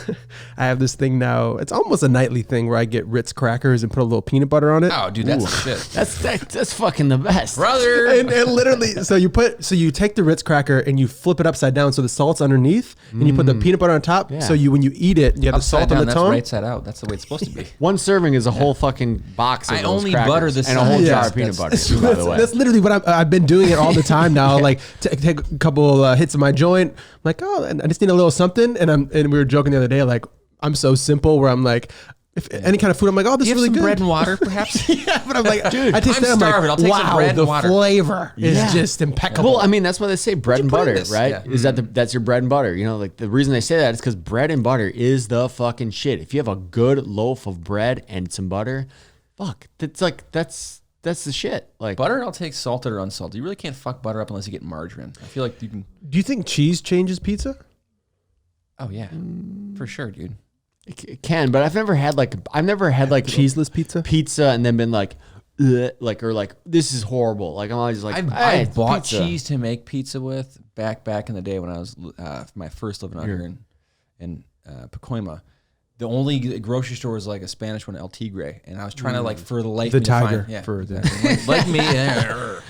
I have this thing now. It's almost a nightly thing where I get Ritz crackers and put a little peanut butter on it. Oh, dude, that's the shit. That's fucking the best. Brother. And literally, so you take the Ritz cracker and you flip it upside down so the salt's underneath, and you put the peanut butter on top. Yeah. So when you eat it, you have Upside the salt down, on the that's tongue. right side out. That's the way it's supposed to be. One serving is a whole fucking box of I those only crackers butter the and a whole sides. jar Yes, of peanut butter, that's- too, by the way. That's literally what I've been doing it all the time now. Like take a couple hits of my joint. I'm like, oh, and I just need a little something. And we were joking the other day, like I'm so simple where I'm like, if any kind of food, I'm like, oh, this Do you is have really some good. bread and water, perhaps? Yeah, but I'm like, dude, I taste I'm that. I'm starving. like, I'll take some wow, bread and the water. flavor is Yeah. just impeccable. Well, I mean, that's why they say bread and put in butter, this? right? Yeah. Is that's your bread and butter? You know, like the reason they say that is because bread and butter is the fucking shit. If you have a good loaf of bread and some butter, fuck, that's the shit. Like Butter, I'll take salted or unsalted. You really can't fuck butter up unless you get margarine. I feel like you can. Do you think cheese changes pizza? Oh yeah, for sure, dude. it can, but I've never had like Cheeseless pizza? pizza and then been like, ugh, like or like this is horrible. Like I'm always like, I've hey, it's bought pizza. cheese to make pizza with back in the day when I was my first living out here in Pacoima. The only grocery store was like a Spanish one, El Tigre, and I was trying to like for the life The of me to tiger find, yeah, for the- exactly. like me, yeah,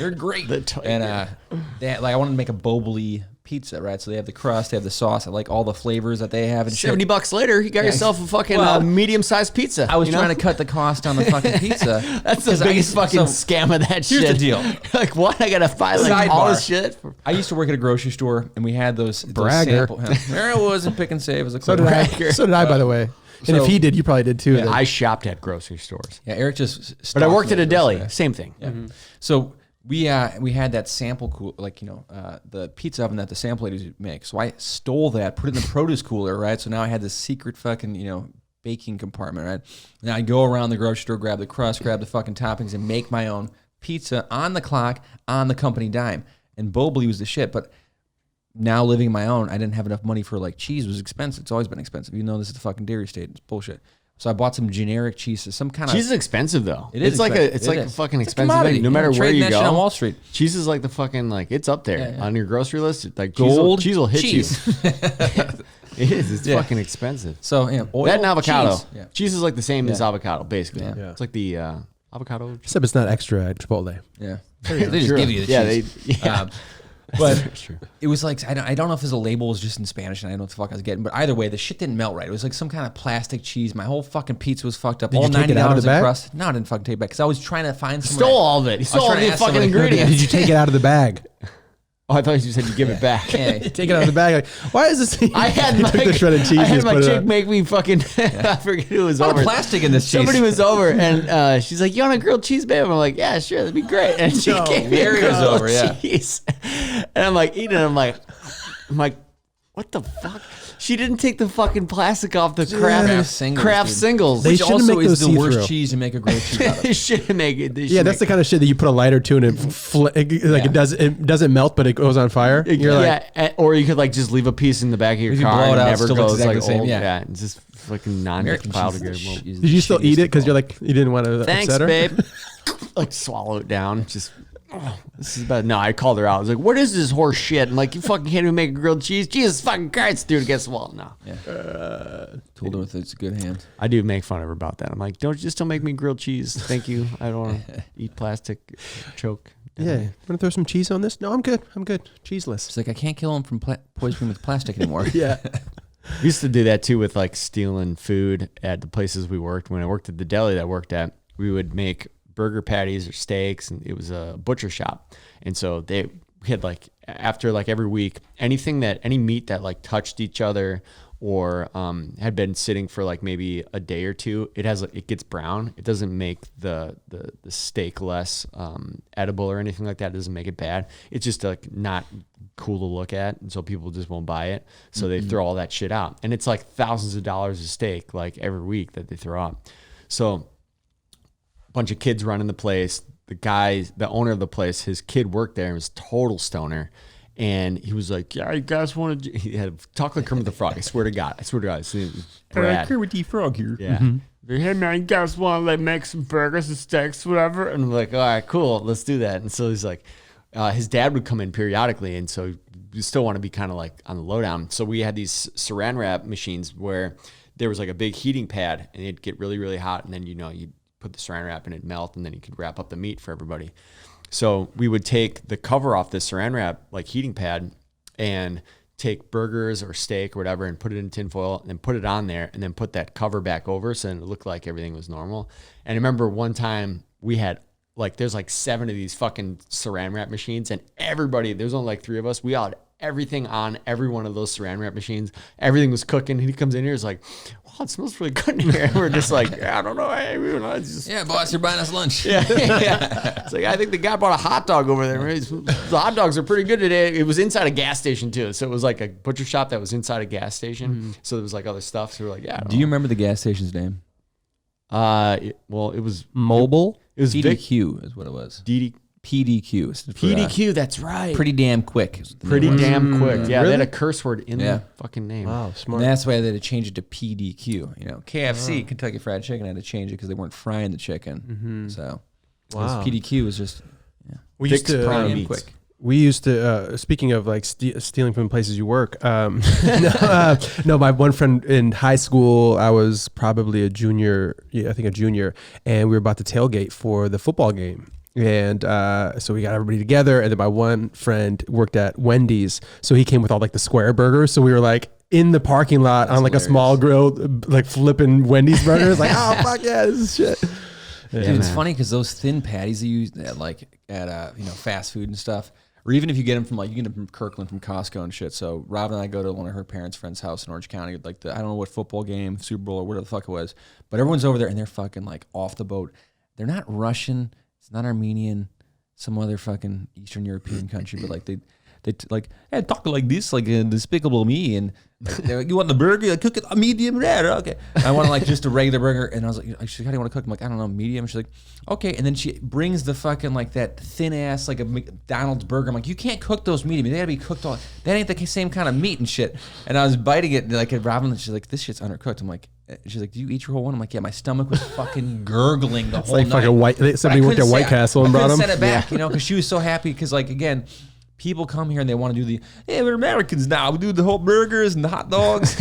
they're great. The tiger. And like I wanted to make a Boboli pizza, right? So they have the crust, they have the sauce, I like all the flavors that they have and shit. $70 later, you got yourself a fucking Well, medium-sized pizza. I was you know? trying to cut the cost on the fucking pizza. That's the 'Cause biggest fucking scam of that shit. Here's the deal. Like, what? I gotta buy like all this Sidebar. shit? For... I used to work at a grocery store, and we had those Bragger. sample. There I was in Pick and Save as a So did I. Bragger. So did I, by the way. And So- if he did, you probably did too. then. I shopped at grocery stores. Yeah, Eric just. But I worked stalked at me a deli. grocery. Same thing. Yeah. So we had that sample cool, like the pizza oven that the sample ladies would make. So I stole that, put it in the produce cooler, right? So now I had this secret fucking baking compartment, right? Now I go around the grocery store, grab the crust, grab the fucking toppings, and make my own pizza on the clock on the company dime. And Boboli was the shit, but. Now living my own, I didn't have enough money for like cheese. It was expensive. It's always been expensive, even though this is the fucking dairy state. It's bullshit. So I bought some generic cheese, some kind of Cheese is expensive though. It is It's like expensive. it's It like a is. fucking It's a expensive commodity. thing. No matter Yeah, where trading you that shit on go. Wall Street. Cheese is like the fucking it's up there Yeah, yeah. on your grocery list. Like Gold cheese will hit cheese. you. It is. It's Yeah. fucking expensive. So oil, That and avocado. cheese. Yeah. Cheese is like the same as Yeah. avocado, basically. Yeah. Yeah. It's like the avocado. Except it's not extra at Chipotle. Yeah. They just True. give you the Yeah, cheese. yeah. But That's true. it was like, I don't know if the label was just in Spanish and I don't know what the fuck I was getting, but either way, the shit didn't melt right. It was like some kind of plastic cheese. My whole fucking pizza was fucked up. Did all you take it out of $90 the bag? of crust. No, I didn't fucking take it back because I was trying to find someone. Stole all of it. He stole all trying to the ask fucking somebody- ingredients. Did you take it out of the bag? Oh, I thought you said you give it back. Yeah. Take it out of the bag. Like, why is this? I had He my took the shredded cheese. I and had just my put it chick on. make me fucking. I forget who was A lot of over. plastic in this cheese. Somebody was over and she's like, "You want a grilled cheese, babe?" I'm like, "Yeah, sure, that'd be great." And she No, gave me a Mary was grilled over, yeah. cheese, and I'm like eating it. I'm like, what the fuck? She didn't take the fucking plastic off the Kraft singles, Kraft dude. singles. They Which shouldn't also make is those the worst see-through. cheese to make a grilled cheese out of. They shouldn't make it. They Yeah, should that's the make- kind of shit that you put a lighter to and it doesn't melt, but it goes on fire. You're like, or you could like just leave a piece in the back of your If you car blow it and out, it never still looks goes exactly like the same, old. yeah. Yeah, it's just fucking American cheese is the non-biodegradable. sh- is the did you still shittiest eat it of because all. you're like you didn't want to Thanks, upset her? babe. Like swallow it down. Just this is bad. No, I called her out. I was like, "What is this horse shit?" And like, you fucking can't even make a grilled cheese. Jesus fucking Christ, dude, against the wall. No, Told her with its good hands. I do make fun of her about that. I'm like, don't make me grilled cheese. Thank you. I don't want to eat plastic. Choke. Yeah, want to throw some cheese on this? No, I'm good. Cheeseless. It's like I can't kill him from poisoning with plastic anymore. Yeah. We used to do that too with like stealing food at the places we worked. When I worked at the deli that I worked at, we would make burger patties or steaks, and it was a butcher shop. And so we had like, after like every week, any meat that like touched each other or had been sitting for like maybe a day or two, it gets brown. It doesn't make the steak less edible or anything like that. It doesn't make it bad. It's just like not cool to look at, and so people just won't buy it. So they throw all that shit out, and it's like thousands of dollars a steak like every week that they throw out. So a bunch of kids running the place. The owner of the place, his kid worked there and was total stoner. And he was like, yeah, you guys want to, he had talk like Kermit the Frog. I swear to God. Brad. Kermit the Frog here. Yeah. Hey man, you guys want to like make some burgers and steaks, whatever? And I'm like, all right, cool, let's do that. And so he's like, his dad would come in periodically, and so you still want to be kind of like on the lowdown. So we had these saran wrap machines where there was like a big heating pad, and it'd get really, really hot, and then you put the saran wrap and it'd melt, and then you could wrap up the meat for everybody. So we would take the cover off the saran wrap like heating pad and take burgers or steak or whatever and put it in tinfoil and then put it on there and then put that cover back over so it looked like everything was normal. And I remember one time we had there's like 7 of these fucking saran wrap machines, and everybody, there's only like 3 of us. We all had everything on every one of those saran wrap machines. Everything was cooking. He comes in here, he's like, wow, it smells really good in here. And we're just like, yeah, I don't know. Hey, it's just, Yeah, boss, you're buying us lunch. yeah. It's like, I think the guy bought a hot dog over there. The hot dogs are pretty good today. It was inside a gas station too. So it was like a butcher shop that was inside a gas station. So there was like other stuff. So we're like, yeah. Do you remember the gas station's name? It was Mobile. It was PDQ is what it was. PDQ. PDQ, that's right. Pretty damn quick. Pretty damn quick. Yeah, Really? they had a curse word in Yeah. the fucking name. Wow, smart. And that's why they had to change it to PDQ. You know, KFC, Kentucky Fried Chicken, had to change it because they weren't frying the chicken. So Wow. PDQ was just We used Thick to prime damn meats. quick. We used to, speaking of like stealing from places you work, no, my one friend in high school, I was probably a junior, and we were about to tailgate for the football game. And so we got everybody together, and then my one friend worked at Wendy's, so he came with all like the square burgers. So we were like in the parking lot on like hilarious. a small grill, like flipping Wendy's burgers, like, oh fuck yeah, this is shit. Dude, it's funny because those thin patties they use at fast food and stuff, or even if you get them from you get them from Kirkland from Costco and shit. So Rob and I go to one of her parents' friend's house in Orange County, I don't know what football game, Super Bowl or whatever the fuck it was, but everyone's over there and they're fucking like off the boat. They're not Russian, it's not Armenian, some other fucking Eastern European country, but like they hey, talk like this, like Despicable Me, and they're like, you want the burger? Cook it a medium rare, okay. I want just a regular burger, and I was like, she's like, how do you want to cook? I'm like, I don't know, medium. She's like, okay, and then she brings the fucking like that thin ass like a McDonald's burger. I'm like, you can't cook those medium. They gotta be cooked all. That ain't the same kind of meat and shit. And I was biting it like at Robin, and she's like, this shit's undercooked. I'm like. She's like, do you eat your whole one? I'm like, yeah, my stomach was fucking gurgling the whole Like night. fucking somebody But I worked at couldn't White say- Castle and I brought couldn't them. send it back, because she was so happy because like again, people come here and they want to do hey, we're Americans now. We do the whole burgers and the hot dogs.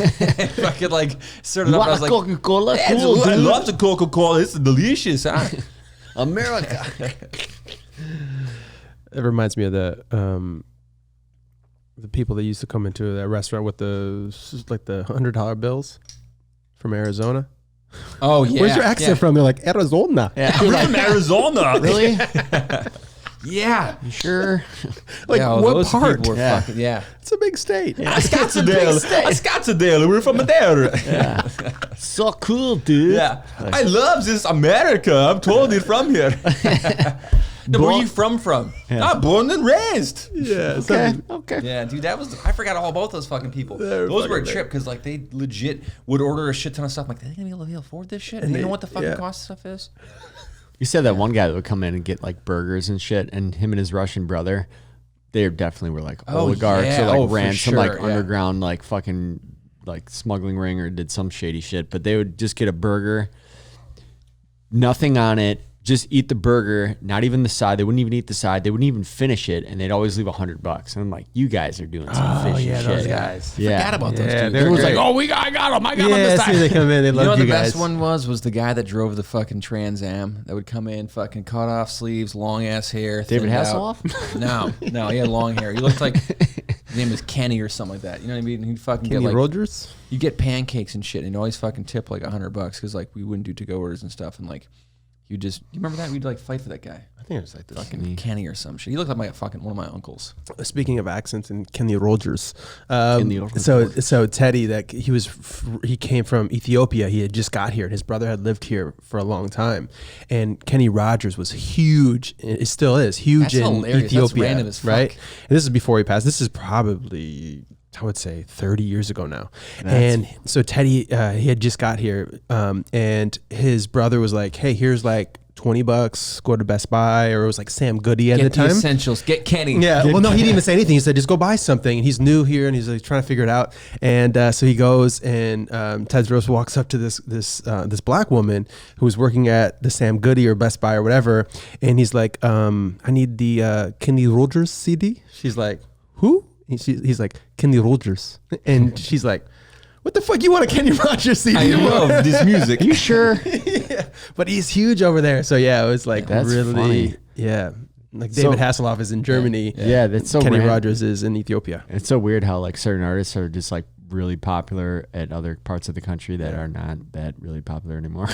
Fucking like sort of. You I was want a like, Coca-Cola? yeah, Cool, I dude. love the Coca-Cola. It's delicious, huh? America. It reminds me of the people that used to come into that restaurant with the $100 bills from Arizona. Oh yeah. Where's your accent from? They're like Arizona. Yeah. We're from Arizona. Really? Yeah. You sure? Like Yeah, what those part? people were Yeah. fucking, yeah. It's a big state. Scottsdale. We're from Madeira. Yeah. So cool, dude. Yeah. I love this America. I'm totally from here. No, where are you from? Yeah. I'm born and raised. Yeah. Okay. Okay. Yeah, dude, I forgot all about those fucking people. They're Those were a fucking trip because like they legit would order a shit ton of stuff. I'm like, are they gonna be able to afford this shit? And they know what the fucking cost of stuff is? You said that one guy that would come in and get like burgers and shit, and him and his Russian brother, they definitely were like Oh, oligarchs yeah. or like Oh, for ran some like sure, yeah. underground like fucking like smuggling ring or did some shady shit. But they would just get a burger, nothing on it, just eat the burger, not even the side. They wouldn't even eat the side. They wouldn't even finish it, and they'd always leave $100. And I'm like, you guys are doing some fishy shit. those guys. Yeah. Forgot about those Yeah, dudes. they're Everyone's great. like, oh, I got him. I got him Yeah, this as soon time. as they come in, they You know love what you the guys. best one was the guy that drove the fucking Trans Am that would come in, fucking cut off sleeves, long ass hair. David thinned Hasselhoff? out. No, he had long hair. He looked like his name was Kenny or something like that. You know what I mean? He'd fucking Kenny get like Rogers? you get pancakes and shit, and he'd always fucking tip like $100 because like we wouldn't do to go orders and stuff, and like you remember that we'd like fight for that guy, I think it was like this. fucking Kenny or some shit. He looked like one of my uncles. Speaking of accents and Kenny Rogers, Kenny Rogers. so Teddy, that he came from Ethiopia. He had just got here, and his brother had lived here for a long time. And Kenny Rogers was huge. It still is huge That's in hilarious. That's Ethiopia, random as fuck. right? And this is before he passed. This is probably, I would say, 30 years ago now. And so Teddy, he had just got here, and his brother was like, hey, here's like $20, go to Best Buy, or it was like Sam Goody at the Get the time. essentials. Get Kenny. Yeah. Well, no, he didn't even say anything. He said, just go buy something. And he's new here and he's like trying to figure it out. And so he goes and Tedros walks up to this black woman who was working at the Sam Goody or Best Buy or whatever. And he's like, I need the Kenny Rogers CD. She's like, who? He's like, Kenny Rogers. And she's like, what the fuck you want a Kenny Rogers CD? I love this music. You sure? Yeah. But he's huge over there. So yeah, it was like That's really, funny. yeah. Like David Hasselhoff is in Germany. Yeah, that's so Kenny random. Rogers is in Ethiopia. It's so weird how like certain artists are just like really popular at other parts of the country that are not that really popular anymore.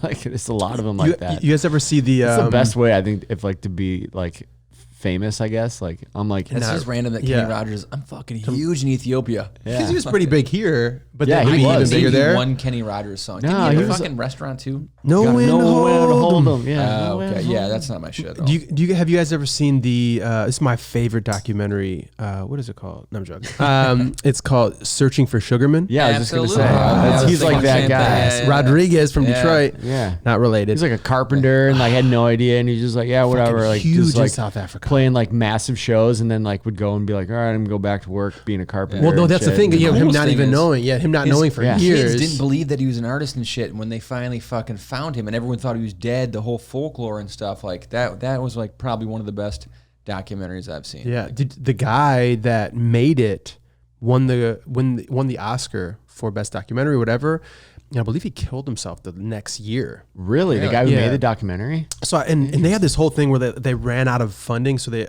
Like there's a lot of them like that. You guys ever see the? It's the best way I think if like to be like famous, I guess. Like I'm like It's just random that Kenny Rogers. I'm fucking huge in Ethiopia. Because he was pretty big here, but Yeah, then he he was. even bigger there. One Kenny Rogers song. No, Didn't he he have a was fucking restaurant too? No got one no to way to hold hold him. them. Yeah. no way to Okay. hold Yeah, 'em. that's not my shit at all. Do you have you guys ever seen the? It's my favorite documentary. What is it called? No, I'm joking. It's called Searching for Sugarman. Yeah, I was just gonna say Absolutely. he's Yeah, like the that same guy. thing. Rodriguez from Yeah. Detroit. Yeah. Not related. He's like a carpenter and like had no idea and he's just like, yeah, whatever. Like huge just in like South Africa. playing like massive shows and then like would go and be like, all right, I'm gonna go back to work being a carpenter. Well, no, and that's the shit. thing. The Yeah, him coolest not thing even is knowing. Yeah, him not his knowing for kids years. Kids didn't believe that he was an artist and shit. And when they finally fucking found him, and everyone thought he was dead, the whole folklore and stuff like that. That was like probably one of the best documentaries I've seen. Yeah, the guy that made it won the Oscar for best documentary or whatever. And I believe he killed himself the next year. Really? The guy who Yeah. made the documentary? So and they had this whole thing where they ran out of funding. So they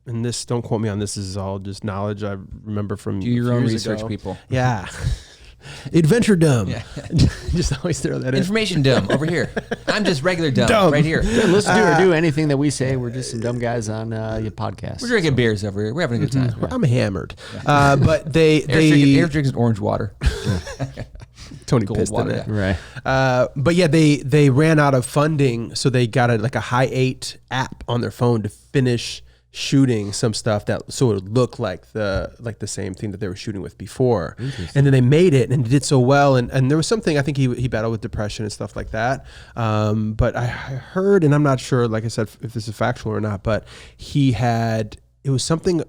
and this, don't quote me on this. This is all just knowledge I remember from Do your a few own years research, ago. people. Yeah. Adventure dumb. Yeah. Just always throw that in. Information dumb over here. I'm just regular dumb, Dumb. right here. Listen to or do anything that we say. We're just some dumb guys on your podcast. We're drinking beers over here. We're having a good time. I'm hammered. But they Eric's drinking orange water. Tony Gold pissed in water, it. yeah. Right. But yeah, they ran out of funding, so they got a high 8 app on their phone to finish shooting some stuff that so it would look like the same thing that they were shooting with before. And then they made it and it did so well. And there was something, I think he battled with depression and stuff like that. But I heard, and I'm not sure, like I said, if this is factual or not, but it was something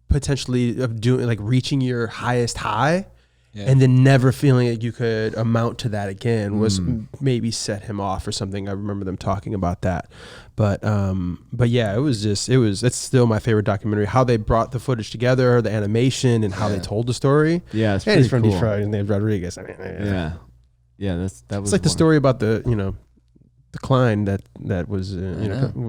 potentially of doing like reaching your highest high. Yeah. And then never feeling like you could amount to that again was maybe set him off or something. I remember them talking about that, but yeah, it's still my favorite documentary. How they brought the footage together, the animation, and how they told the story. Yeah, it's and he's pretty from cool. Detroit. His name's Rodriguez. I mean, Yeah. Yeah, that was it's like the one. story about the Klein that was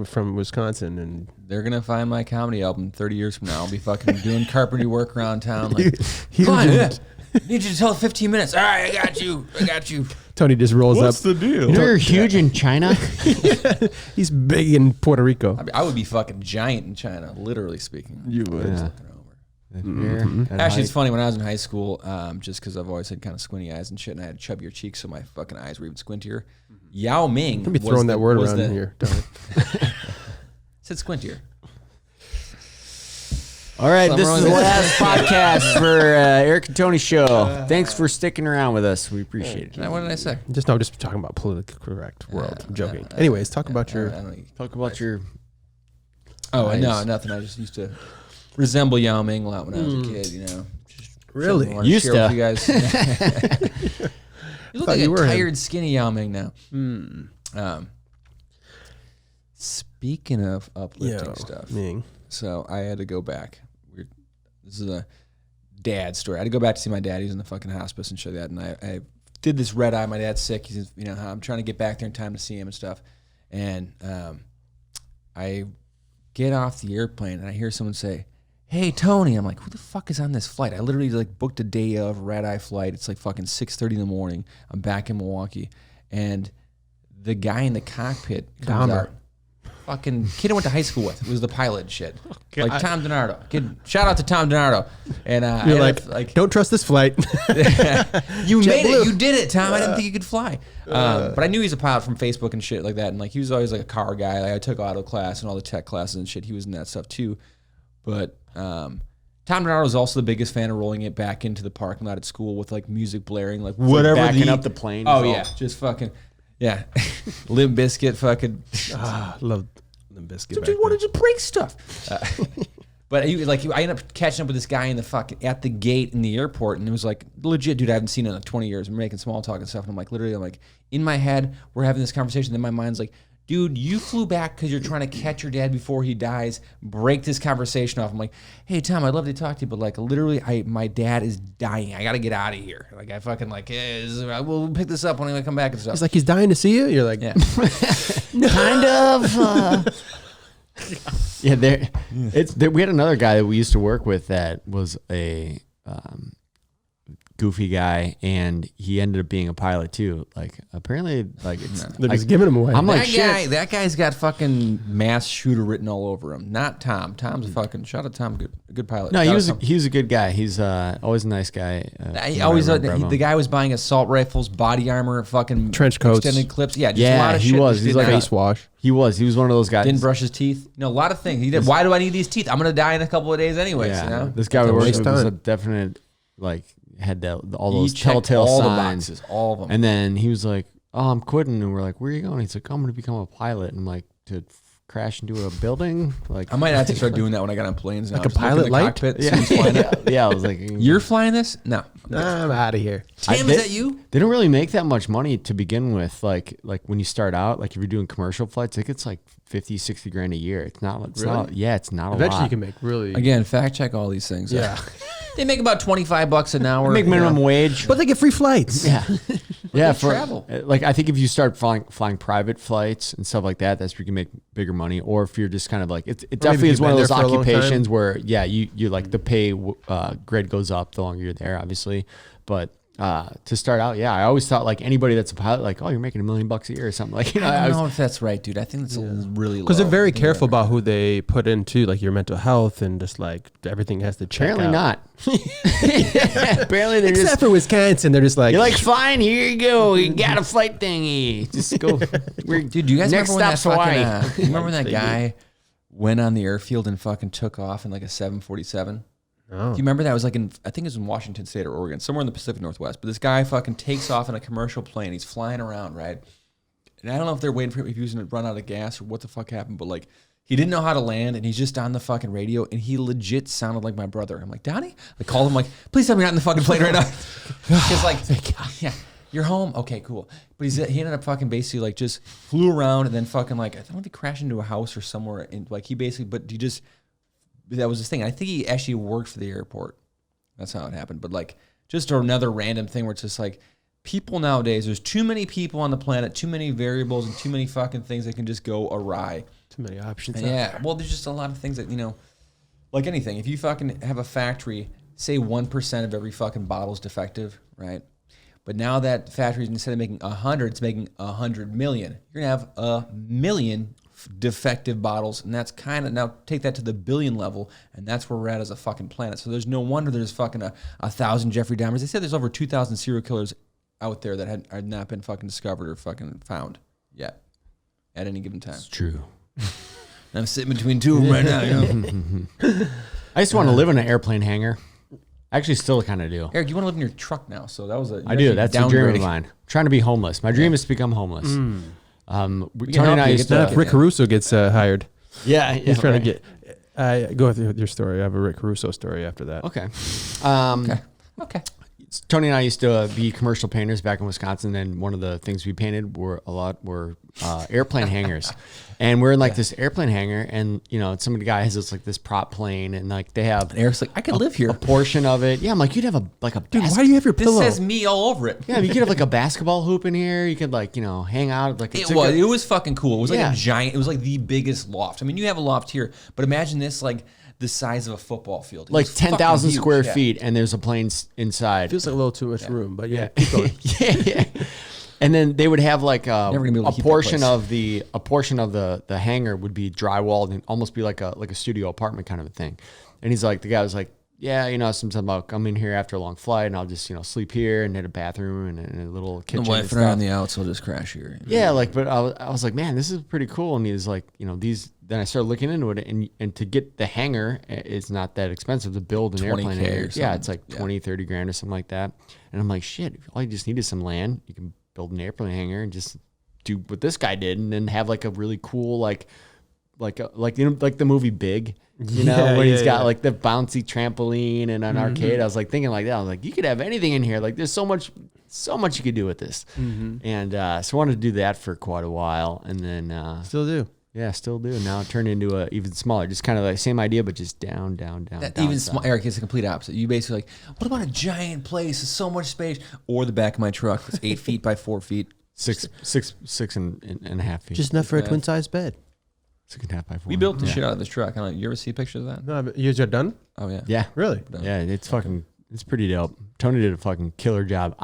from Wisconsin, and They're gonna find my comedy album 30 years from now. I'll be fucking doing carpentry work around town. Like, he come on, lived need you to tell 15 minutes. All right, I got you. Tony just rolls up. the deal? You know you're huge in China? He's big in Puerto Rico. I would be fucking giant in China, literally speaking. You would. Yeah. Actually, it's funny. When I was in high school, just because I've always had kind of squinty eyes and shit, and I had chubbier cheeks, so my fucking eyes were even squintier. Yao Ming. Don't be throwing that word around here, Tony. Said squintier. All right, So this I'm is the rolling last podcast for Eric and Tony show. Thanks for sticking around with us. We appreciate it. What did I say? Just talking about politically correct world. I'm joking. Anyways, talk about I your. don't know. Talk about your... Oh, eyes. no, nothing. I just used to resemble Yao Ming a lot when I was a kid, you know. Just Really? wanted Used share to. with you guys. You look like you a were him. tired, skinny Yao Ming now. Speaking of uplifting stuff, Ming. so I had to go back. This is a dad story. I had to go back to see my dad. He's in the fucking hospice and shit like that. And I did this red eye. My dad's sick. He's, I'm trying to get back there in time to see him and stuff. And I get off the airplane and I hear someone say, "Hey, Tony." I'm like, who the fuck is on this flight? I literally like booked a day of red eye flight. It's like fucking 6:30 in the morning. I'm back in Milwaukee. And the guy in the cockpit comes Dahmer. out. Fucking kid I went to high school with was the pilot and shit. Like Tom DiNardo. Kid, shout out to Tom DiNardo. And You're I had like, don't trust this flight. you made JetBlue. it. You did it, Tom. I didn't think you could fly. But I knew he's a pilot from Facebook and shit like that. And like he was always like a car guy. Like I took auto class and all the tech classes and shit. He was in that stuff too. But Tom DiNardo was also the biggest fan of rolling it back into the parking lot at school with like music blaring, like whatever. Backing up the plane. Oh yeah, just fucking. Yeah. Limp Bizkit fucking. Love Limp Bizkit. Dude, wanted to break stuff. But I ended up catching up with this guy at the gate in the airport, and it was like, legit, dude, I haven't seen him in like 20 years. We're making small talk and stuff, and I'm like, literally, in my head, we're having this conversation, then my mind's like, dude, you flew back because you're trying to catch your dad before he dies. Break this conversation off. I'm like, hey, Tom, I'd love to talk to you, but like, literally, my dad is dying. I got to get out of here. Like, I fucking like, we'll pick this up when I come back and stuff. He's like, he's dying to see you? You're like, yeah. Kind of. Yeah, we had another guy that we used to work with that was a goofy guy, and he ended up being a pilot too. Like, apparently, like they're just giving him away. I'm like, shit. That guy's got fucking mass shooter written all over him. Not Tom. Tom's a fucking shout out Tom, good pilot. No, he was a good guy. He's always a nice guy. The guy was buying assault rifles, body armor, fucking trench coats, extended clips. Yeah, just yeah, a lot of he shit. was. He's like face wash. He was one of those guys. Didn't brush his teeth. A lot of things. He did. Why do I need these teeth? I'm gonna die in a couple of days anyways. Yeah, you know? this guy we worked with was a definite had all those telltale all signs, the boxes, all of them. And then he was like, "Oh, I'm quitting," and we're like, "Where are you going?" He's like, "I'm going to become a pilot," and I'm like, "To crash into a building?" Like, I might have to start doing that when I got on planes now. Like a pilot light? Yeah, I was like, "You're flying this? No, I'm out of here." Tim, is that you? They don't really make that much money to begin with. Like when you start out, like if you're doing commercial flights, like it's like 50, 60 grand a year. It's not. It's not. Yeah, it's not a lot. Eventually, you can make really. Again, fact check all these things. Yeah. They make about $25 an hour. They make minimum wage, but they get free flights. Yeah, yeah. For travel, like I think if you start flying private flights and stuff like that, that's where you can make bigger money. Or if you're just kind of like it definitely is one of those occupations where you like the pay grid goes up the longer you're there, obviously, but. To start out, I always thought like anybody that's a pilot, like, oh, you're making $1 million a year or something. Like, I don't know if that's right, dude. I think that's really low. Because they're very careful about who they put into like your mental health and just like everything has to check. Apparently out. not. Apparently they're except for Wisconsin, they're just like you're like fine. Here you go. You got a flight thingy. Just go. Dude, do you guys next remember when stop's Hawaii? you remember when that guy went on the airfield and fucking took off in like a 747? Oh. Do you remember that? It was like I think it was in Washington State or Oregon, somewhere in the Pacific Northwest. But this guy fucking takes off in a commercial plane. He's flying around, right? And I don't know if they're waiting for him, if he was going to run out of gas or what the fuck happened, but like he didn't know how to land and he's just on the fucking radio and he legit sounded like my brother. I'm like, Donnie? I called him like, please tell me you're not in the fucking plane right now. Because like, yeah, you're home? Okay, cool. But he ended up fucking basically like just flew around and then fucking like, I don't know if he crashed into a house or somewhere. And like that was his thing. I think he actually worked for the airport. That's how it happened. But like just another random thing where it's just like people nowadays, there's too many people on the planet, too many variables and too many fucking things that can just go awry. Too many options. Yeah. Well, there's just a lot of things that, like anything, if you fucking have a factory, say 1% of every fucking bottle is defective, right? But now that factory, instead of making 100, it's making 100 million. You're going to have 1 million defective bottles, and that's kind of, now take that to the billion level, and that's where we're at as a fucking planet. So there's no wonder there's fucking 1,000 Jeffrey Dahmers. They said there's over 2,000 serial killers out there that had not been fucking discovered or fucking found yet at any given time. It's true. I'm sitting between two of them right now. I just want to live in an airplane hangar. I actually still kind of do. Eric, you want to live in your truck now, so that was I do. That's a dream of mine. I'm trying to be homeless. My dream is to become homeless. Tony and I used to. Rick Caruso gets hired. Yeah, he's trying to get. Go with your story. I have a Rick Caruso story after that. Okay. Okay. Tony and I used to be commercial painters back in Wisconsin, and one of the things we painted were airplane hangars. And we're in like this airplane hangar, and some guy has this prop plane, and like they have. And Eric's like, I could live here. A portion of it, yeah. I'm like, you'd have a dude. Why do you have your pillow? This says me all over it. Yeah, you could have like a basketball hoop in here. You could hang out like. It was fucking cool. It was like a giant. It was like the biggest loft. I mean, you have a loft here, but imagine this like the size of a football field. Like 10,000 square feet, and there's a plane inside. Feels like a little too much room, but yeah, keep going. yeah. And then they would have like a portion of the hangar would be drywalled and almost be like a studio apartment kind of a thing. And the guy was like, yeah, sometimes I'll come in here after a long flight and I'll just sleep here and had a bathroom and a little kitchen. The wife around the outs will just crash here. Yeah, but I was like, man, this is pretty cool. And he was like, these. Then I started looking into it, and to get the hangar, it's not that expensive to build an airplane hangar. Yeah, it's like 20, 30 grand or something like that. And I'm like, shit, all you just need is some land. You can build an airplane hangar and just do what this guy did, and then have like a really cool like the movie Big, where he's got like the bouncy trampoline and an arcade. I was like thinking like that. I was like, you could have anything in here. Like there's so much you could do with this. And so I wanted to do that for quite a while, and then Still do. Yeah, still do. Now it turned into a even smaller, just kind of like same idea, but just down. Even small. Eric, it's the complete opposite. You basically like, what about a giant place? There's so much space. Or the back of my truck. It's 8 feet by 4 feet. Six and a half feet. Just enough for a twin size bed. 6.5 by 4. We built the shit out of this truck. I don't know. You ever see pictures of that? No, but you guys are done? Oh yeah. Yeah. Really? Yeah, it's pretty dope. Tony did a fucking killer job.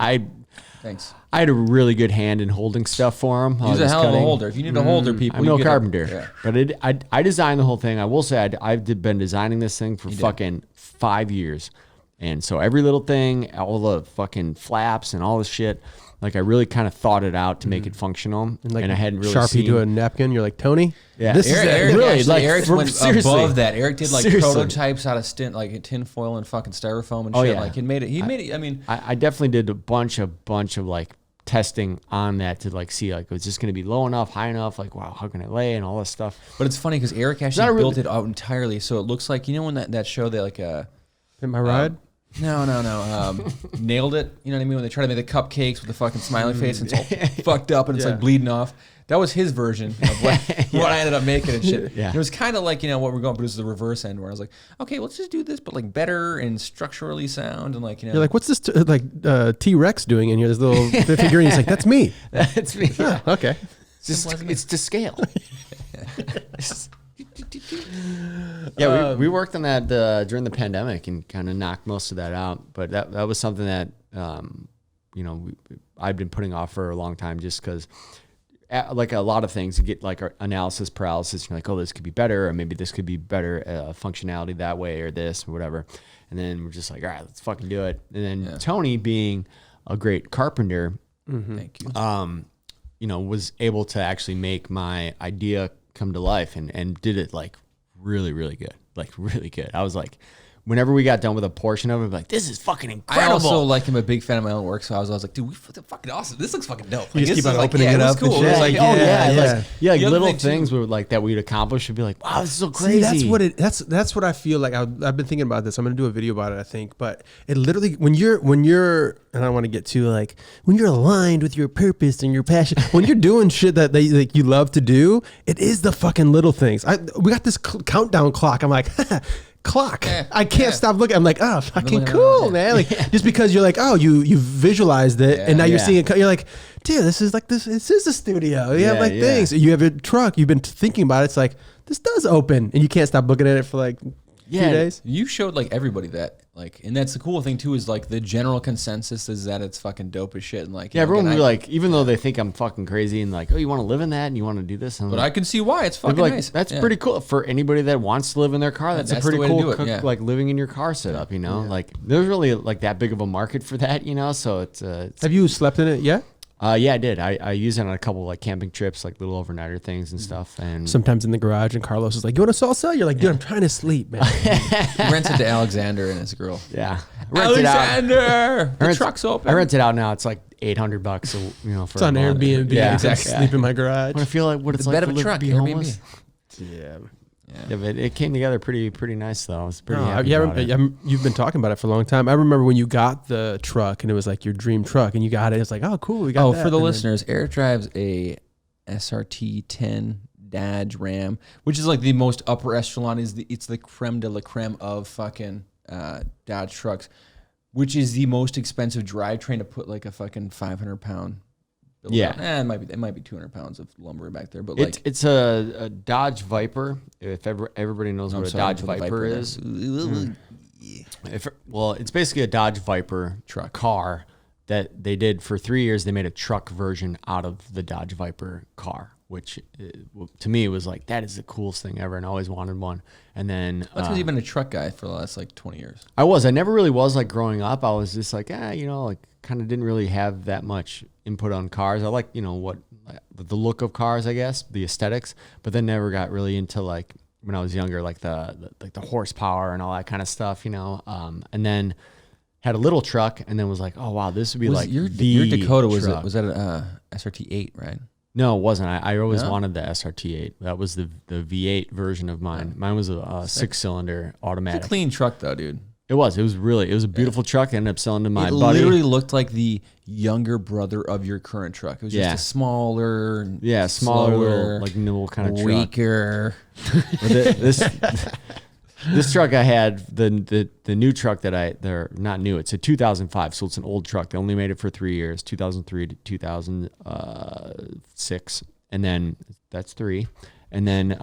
Thanks. I had a really good hand in holding stuff for him. He's a hell of a holder. If you need a holder, people, I'm no carpenter, but I designed the whole thing. I will say I've been designing this thing for fucking 5 years, and so every little thing, all the fucking flaps and all this shit, like I really kind of thought it out to make it functional, and I hadn't really Sharpie to a napkin. You're like, Tony, yeah, this Eric really actually, like Eric went seriously. above that. Eric did like Seriously. prototypes out of like tin foil and fucking styrofoam and shit. yeah. Like he made it. I mean, I definitely did a bunch of like testing on that to like see like was this going to be low enough, high enough, like wow, how can I lay and all this stuff. but it's funny because Eric actually built it out entirely, so it looks like when that show they like hit my ride. No. Nailed it. You know what I mean? When they try to make the cupcakes with the fucking smiley face and it's all fucked up and it's like bleeding off. That was his version of what I ended up making and shit. Yeah. And it was kind of like, what we're going, but it was the reverse end where I was like, okay, let's just do this, but like better and structurally sound and like, You're like, what's this T-Rex doing in here? This little figurine. He's like, that's me. That's me. Yeah. Okay. It's to scale. Yeah, we worked on that during the pandemic and kind of knocked most of that out. But that was something that I've been putting off for a long time, just because, like a lot of things, you get like analysis paralysis. You're like, oh, this could be better, or maybe this could be better functionality that way, or this, or whatever. And then we're just like, all right, let's fucking do it. And then Tony, being a great carpenter, thank you. Was able to actually make my idea come to life and did it like really, really good. Like really good. I was like, whenever we got done with a portion of it, I'm like, this is fucking incredible. I also like I'm a big fan of my own work, so I was like, dude, we fucking awesome. This looks fucking dope. You Like, just this keep on is like, opening it up Cool. and It was shit. like, like The other little thing, too- things that we'd accomplish would be like, wow, this is so See, crazy. that's what I feel like. I've been thinking about this. I'm going to do a video about it, I think. But it literally, when you're, and I don't want to get too like, when you're aligned with your purpose and your passion, when you're doing shit that you love to do, it is the fucking little things. We got this countdown clock. I'm like, clock. I can't stop looking. I'm like, oh, fucking cool, man. Like just because you're like, oh, you visualized it, and now you're seeing it. You're like, dude, this is a studio. You have like things. You have a truck. You've been thinking about it. It's like this does open, and you can't stop looking at it for like 2 days. You showed like everybody that, like, and that's the cool thing too, is like the general consensus is that it's fucking dope as shit. And like, everyone will be like, even though they think I'm fucking crazy and like, oh, you want to live in that and you want to do this, but I can see why it's fucking like, nice. That's pretty cool for anybody that wants to live in their car. That's a pretty cool, like living in your car setup. Like there's really like that big of a market for that. So it's. Have you slept in it yet? Yeah, I did. I used it on a couple like camping trips, like little overnighter things and stuff. And sometimes in the garage, and Carlos is like, "You want a salsa?" You're like, "Dude, I'm trying to sleep, man." He rents it to Alexander and his girl. Yeah, Alexander, the truck's open. I rent it out now. It's like $800, for it's on Airbnb. Yeah, exactly. Sleep in my garage. I feel like what it's the like bed of to a truck. be homeless. Yeah. Yeah, but it came together pretty nice though. I was pretty happy about it. You've been talking about it for a long time. I remember when you got the truck and it was like your dream truck, and you got it. It's like, oh, cool, we got. Oh, for the listeners, Eric drives a SRT 10 Dodge Ram, which is like the most upper echelon. It's the creme de la creme of fucking Dodge trucks, which is the most expensive drivetrain to put like a fucking 500-pound. It might be 200 pounds of lumber back there, but like it's a Dodge Viper. If everybody knows what a Dodge Viper is, it's basically a Dodge Viper truck car that they did for 3 years. They made a truck version out of the Dodge Viper car, which to me was like, that is the coolest thing ever, and I always wanted one. And then that's because you've been a truck guy for the last like 20 years. I never really was like growing up. I was just like, like kind of didn't really have that much input on cars. I like, what the look of cars, I guess, the aesthetics, but then never got really into like when I was younger, like the horsepower and all that kind of stuff, and then had a little truck and then was like, oh wow, this would be your Dakota truck. was that a SRT 8, right? No, it wasn't. I always wanted the SRT8. That was the V8 version of mine. Mine was a 6-cylinder automatic. It's a clean truck though, dude. It was a beautiful truck. I ended up selling to my buddy. It literally looked like the younger brother of your current truck. It was just a smaller, little, like nimble kind of truck. Weaker. This truck I had, the new truck they're not new. It's a 2005, so it's an old truck. They only made it for 3 years, 2003 to 2006, and then that's 3, and then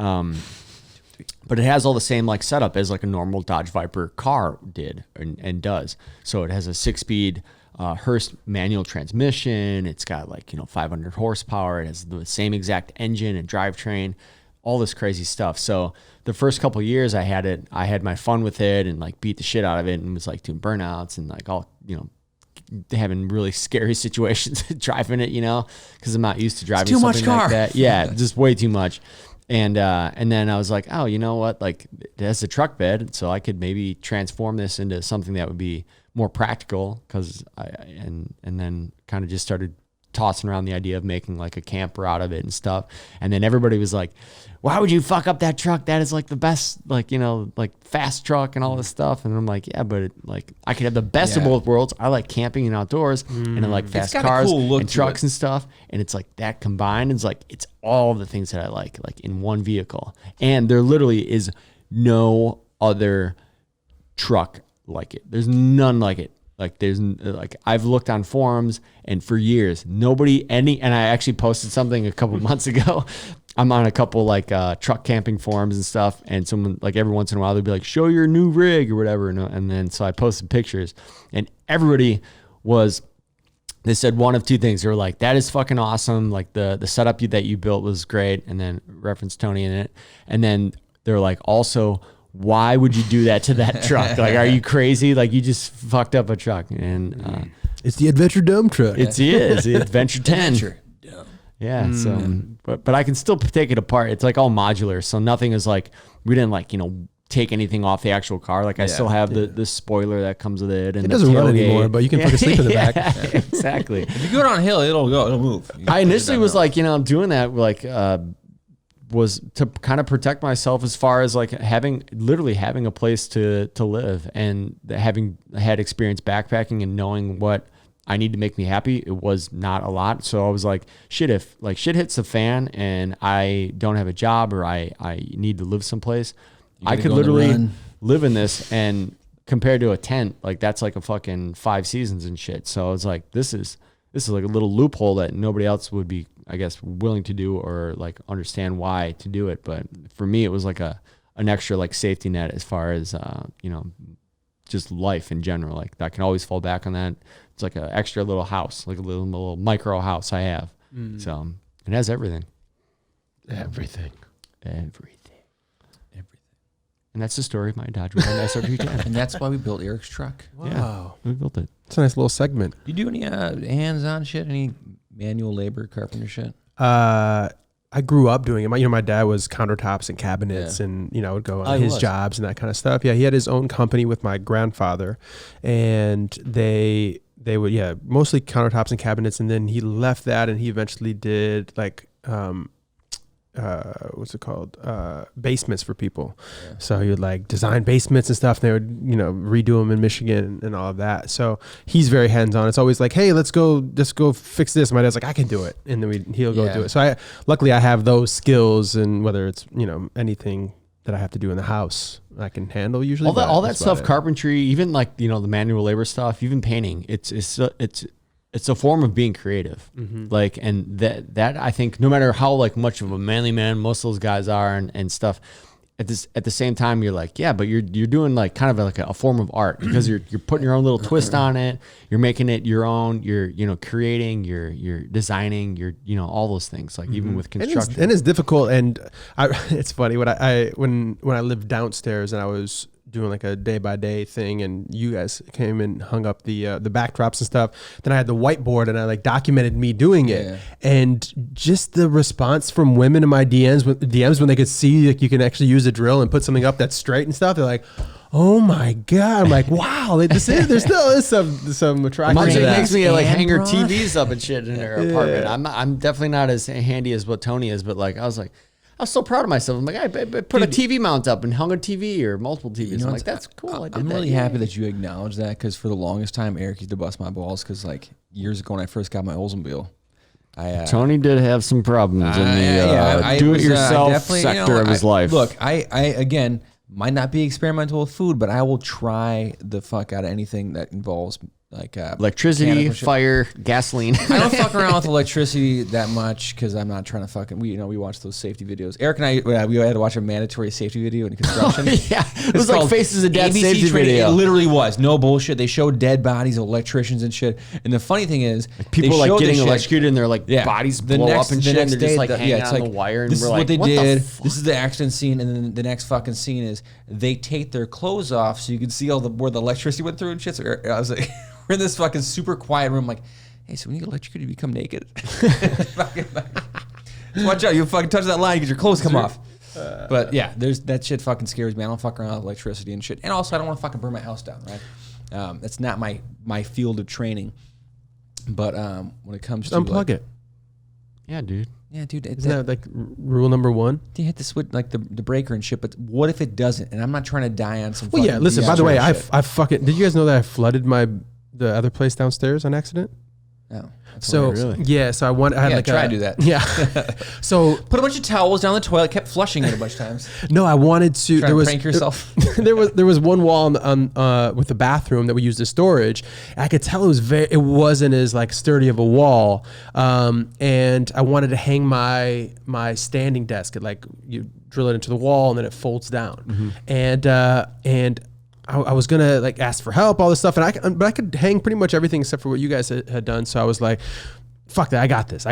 but it has all the same like setup as like a normal Dodge Viper car did and does. So it has a 6-speed Hurst manual transmission. It's got like 500 horsepower. It has the same exact engine and drivetrain. All this crazy stuff. So the first couple of years I had my fun with it and like beat the shit out of it and was like doing burnouts and like all, having really scary situations driving it, because I'm not used to driving something like that. Yeah, just way too much. And then I was like, oh, you know what? Like it has a truck bed, so I could maybe transform this into something that would be more practical and then kind of just started tossing around the idea of making like a camper out of it and stuff. And then everybody was like, why would you fuck up that truck? That is like the best, like, like fast truck and all this stuff. And I'm like, yeah, but I could have the best of both worlds. I like camping and outdoors and I like fast cars and trucks and stuff. And it's like that combined is like, it's all the things that I like in one vehicle. And there literally is no other truck like it. There's none like it. Like there's like I've looked on forums and for years and I actually posted something a couple months ago. I'm on a couple like truck camping forums and stuff, and someone like every once in a while they'll be like, show your new rig or whatever, and then so I posted pictures and everybody they said one of two things. They were like, that is fucking awesome, like the setup that you built was great, and then reference Tony in it, and then they're like, also, why would you do that to that truck? Like, are you crazy? Like, you just fucked up a truck. And it's the Adventure Dome truck. It's the Adventure 10. Yeah. So, but I can still take it apart. It's like all modular. So nothing is like, we didn't like, take anything off the actual car. Like I still have the spoiler that comes with it. And it doesn't run anymore, but you can fucking sleep in the back. Exactly. If you go downhill, it'll move. I initially was like, doing that, like, was to kind of protect myself as far as like having a place to live and having had experience backpacking and knowing what I need to make me happy. It was not a lot. So I was like, shit, if like shit hits the fan and I don't have a job or I need to live someplace, I could literally live in this, and compared to a tent, like that's like a fucking 5 seasons and shit. So I was like, this is like a little loophole that nobody else would be, I guess, willing to do or like understand why to do it. But for me, it was like an extra like safety net as far as, just life in general. Like I can always fall back on that. It's like an extra little house, like a little micro house I have. So it has everything. Everything. And that's the story of my Dodge Ram SRT10. And that's why we built Eric's truck. Wow. Yeah, we built it. It's a nice little segment. Do you do any hands-on shit? Any manual labor, carpenter shit? I grew up doing it. My dad was countertops and cabinets, and would go on his jobs and that kind of stuff. Yeah, he had his own company with my grandfather, and they would mostly countertops and cabinets. And then he left that, and he eventually did like what's it called? Basements for people. Yeah. So he would like design basements and stuff. And they would, redo them in Michigan and all of that. So he's very hands-on. It's always like, hey, let's go fix this. My dad's like, I can do it. And then he'll go do it. So luckily I have those skills, and whether it's, anything that I have to do in the house, I can handle usually. All that stuff, carpentry, even like, the manual labor stuff, even painting, it's a form of being creative. Like, and that I think no matter how like much of a manly man most of those guys are and stuff, at the same time, you're like, yeah, but you're doing like kind of like a form of art, because you're putting your own little twist on it. You're making it your own. You're creating. You're designing. You're all those things. Like even with construction, and it's difficult. And it's funny when I lived downstairs and I was doing like a day-by-day thing, and you guys came and hung up the backdrops and stuff. Then I had the whiteboard, and I like documented me doing it, and just the response from women in my DMs when they could see like you can actually use a drill and put something up that's straight and stuff. They're like, oh my God. I'm like, wow, there still is some attraction Mom to that. makes me like hang her broth? TVs up and shit in her apartment. I'm definitely not as handy as what Tony is, but like I was so proud of myself. I'm like, I put a TV mount up and hung a TV or multiple TVs. I'm like, that's cool. I did I'm that. really happy that you acknowledge that, because for the longest time, Eric used to bust my balls, because like years ago when I first got my Oldsmobile, Tony did have some problems in the do-it-yourself sector of his life. Look, I again might not be experimental with food, but I will try the fuck out of anything that involves like electricity, mechanical shit. fire, gasoline. I don't fuck around with electricity that much, because I'm not trying to fucking. We watch those safety videos. Eric and I, we had to watch a mandatory safety video in construction. Yeah, it was like Faces of Death ABC safety training. video. It literally was no bullshit. They showed dead bodies of electricians and shit. And the funny thing is, People they like showed getting this shit. electrocuted and their like bodies blow up and shit. And they're just like hanging on the wire. And This we're is like, what they the did. fuck? This is the accident scene, and then the next fucking scene is they take their clothes off so you can see all where the electricity went through and shit. So I was like, we're in this fucking super quiet room, like, hey, so when you get electrocuted, you become naked. Watch out, you fucking touch that line, you get your clothes come off. But yeah, that shit fucking scares me. I don't fuck around with electricity and shit. And also, I don't want to fucking burn my house down, right? That's not my field of training. But when it comes to Unplug it. Yeah, dude. Yeah, dude. Isn't that like rule number one? You hit the switch, like the breaker and shit. But what if it doesn't? And I'm not trying to die on some. Well, yeah. fucking Listen. By the way, I shit. fucking. Did you guys know that I flooded the other place downstairs on accident? No. So really? yeah. So I had Yeah, like try to do that. Yeah. So Put a bunch of towels down the toilet, kept flushing it a bunch of times. no, I wanted to. Trying to prank yourself. there was one wall on with the bathroom that we used as storage. I could tell it wasn't as like sturdy of a wall, and I wanted to hang my standing desk. Like you drill it into the wall and then it folds down, and I was gonna like ask for help, all this stuff, but I could hang pretty much everything except for what you guys had done. So I was like, fuck that, I got this.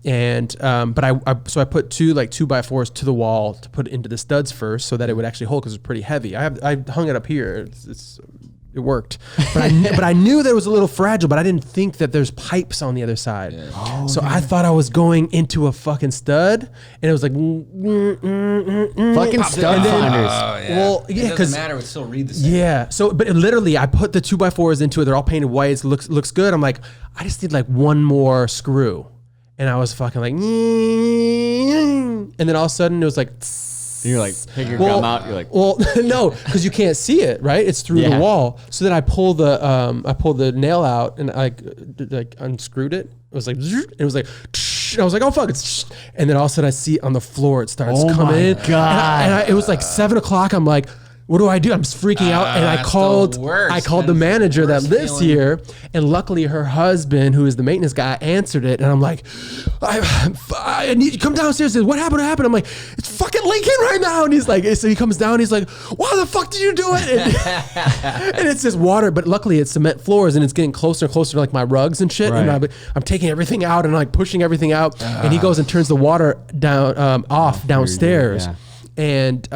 And but I put two 2x4s to the wall to put it into the studs first, so that it would actually hold, because it's pretty heavy. I hung it up here. It worked, but I knew that it was a little fragile, but I didn't think that there's pipes on the other side. Yeah. I thought I was going into a fucking stud, and it was like Fucking stud finders. Yeah. Well, yeah, it because doesn't matter. It still read the same. yeah. So, but literally, I put the 2x4s into it. They're all painted white. It looks good. I'm like, I just need like one more screw, and I was fucking like, and then all of a sudden it was like. You're like, take your gum out. You're like, well, no, because you can't see it, right? It's through the wall. So then I pull the nail out and I like unscrewed it. It was like, and it was like, and I was like, oh fuck, it's, and then all of a sudden I see on the floor it starts coming in. God. And it was like 7 o'clock. I'm like, what do I do? I'm freaking out, and I called the manager that lives here, and luckily her husband, who is the maintenance guy, answered it, and I'm like, I need you to come downstairs. He says, what happened? I'm like, it's fucking leaking right now, and he's like, so he comes down, he's like, why the fuck did you do it? And it's just water, but luckily it's cement floors, and it's getting closer and closer to like my rugs and shit, and I'm taking everything out and like pushing everything out, and he goes and turns the water down off downstairs, and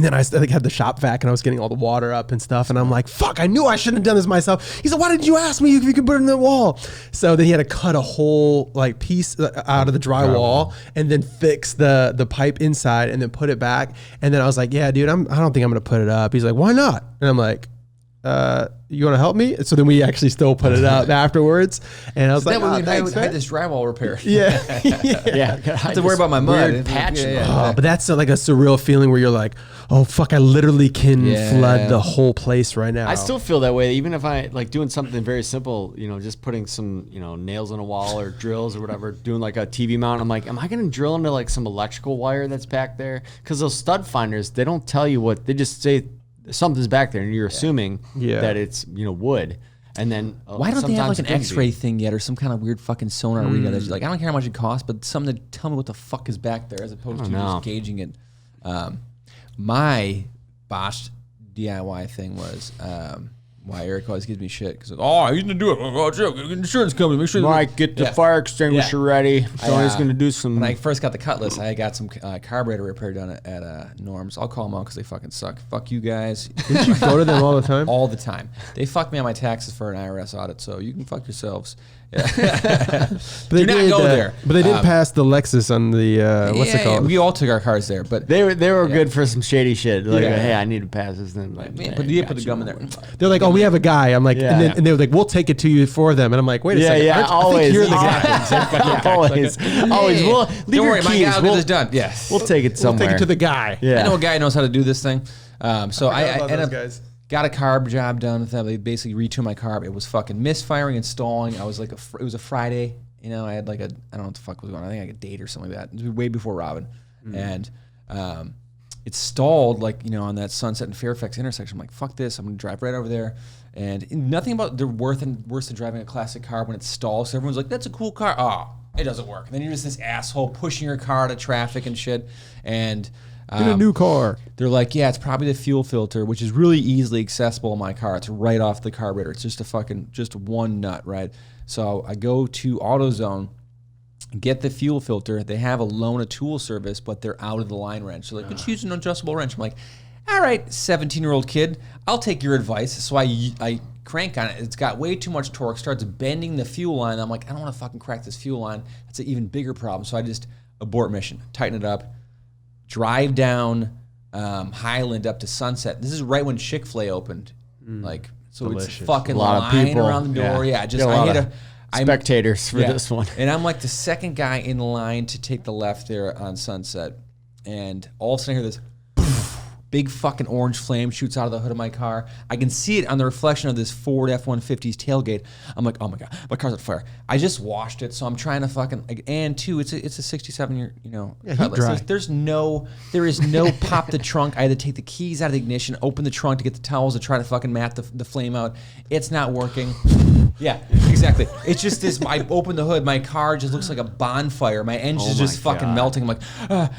then I had the shop vac, and I was getting all the water up and stuff. And I'm like, fuck, I knew I shouldn't have done this myself. He said, why didn't you ask me if you could put it in the wall? So then he had to cut a whole like piece out of the drywall and then fix the pipe inside and then put it back. And then I was like, yeah, dude, I don't think I'm going to put it up. He's like, why not? And I'm like, you want to help me? So then we actually still put it up afterwards. And I was like, I thanks, had man. this drywall repaired. Yeah. yeah. I have to worry about my mud. Patching. Oh, but that's like a surreal feeling where you're like, oh fuck, I literally can flood the whole place right now. I still feel that way, even if I like doing something very simple, just putting some, nails on a wall or drills or whatever, doing like a TV mount. I'm like, am I going to drill into like some electrical wire that's back there? Because those stud finders, they don't tell you what, they just say something's back there and you're assuming that it's, wood. And then why don't they have like an X-ray thing yet, or some kind of weird fucking sonar reader that's like, I don't care how much it costs, but something to tell me what the fuck is back there, as opposed to just gauging it. My botched DIY thing was why Eric always gives me shit because he's gonna do it. Oh, shit, insurance company, make sure. Mike, get the fire extinguisher ready. Tony's gonna do some. When I first got the Cutlass, I got some carburetor repair done at Norm's. I'll call them out because they fucking suck. Fuck you guys. Didn't you go to them all the time? All the time. They fuck me on my taxes for an IRS audit, so you can fuck yourselves. Do not go there. But they did pass the Lexus on the what's it called? We all took our cars there, but They were good for some shady shit. Like, hey, I need to pass this. Then like, put the gum in there. They're like, oh, we have a guy. I'm like, Yeah. and they were like, we'll take it to you for them. And I'm like, wait a second. Yeah, I think you're the guy. always. Well, leave Don't your worry, my keys. guy will get this done. Yes. We'll take it We'll somewhere. take it to the guy. Yeah. I know a guy who knows how to do this thing. So I about ended those up guys. got a carb job done with them. They basically retuned my carb. It was fucking misfiring and stalling. I was like, it was a Friday. You know, I had like I don't know what the fuck was going on. I think I had a date or something like that. It was way before Robin. And it stalled like, you know, on that Sunset and Fairfax intersection. I'm like, fuck this. I'm going to drive right over there. And nothing about they're worse than driving a classic car when it stalls. So everyone's like, that's a cool car. Oh, it doesn't work. And then you're just this asshole pushing your car to traffic and shit. And Get a new car. they're like, yeah, it's probably the fuel filter, which is really easily accessible in my car. It's right off the carburetor. It's just one nut, right? So I go to AutoZone, get the fuel filter. They have a loan a tool service, but they're out of the line wrench. So like, let's use an adjustable wrench. I'm like, all right, 17-year-old kid, I'll take your advice. So I crank on it. It's got way too much torque, starts bending the fuel line. I'm like, I don't want to fucking crack this fuel line. That's an even bigger problem. So I just abort mission, tighten it up, drive down Highland up to Sunset. This is right when Chick-fil-A opened. Like, so Delicious. it's fucking A lot of line people. around the door. Yeah, just Get a I lot hit of I'm- spectators for this one. and I'm like the second guy in line to take the left there on Sunset. And all of a sudden I hear this big fucking orange flame shoots out of the hood of my car. I can see it on the reflection of this Ford F-150's tailgate. I'm like, oh my God, my car's on fire. I just washed it, so I'm trying to fucking, like, and two, it's a 67-year, you know, Yeah, heat Cutlass. dry. There is no pop the trunk. I had to take the keys out of the ignition, open the trunk to get the towels to try to fucking mat the flame out. It's not working. Yeah, exactly. It's just this. I open the hood. My car just looks like a bonfire. My engine's Oh my just fucking God. melting. I'm like,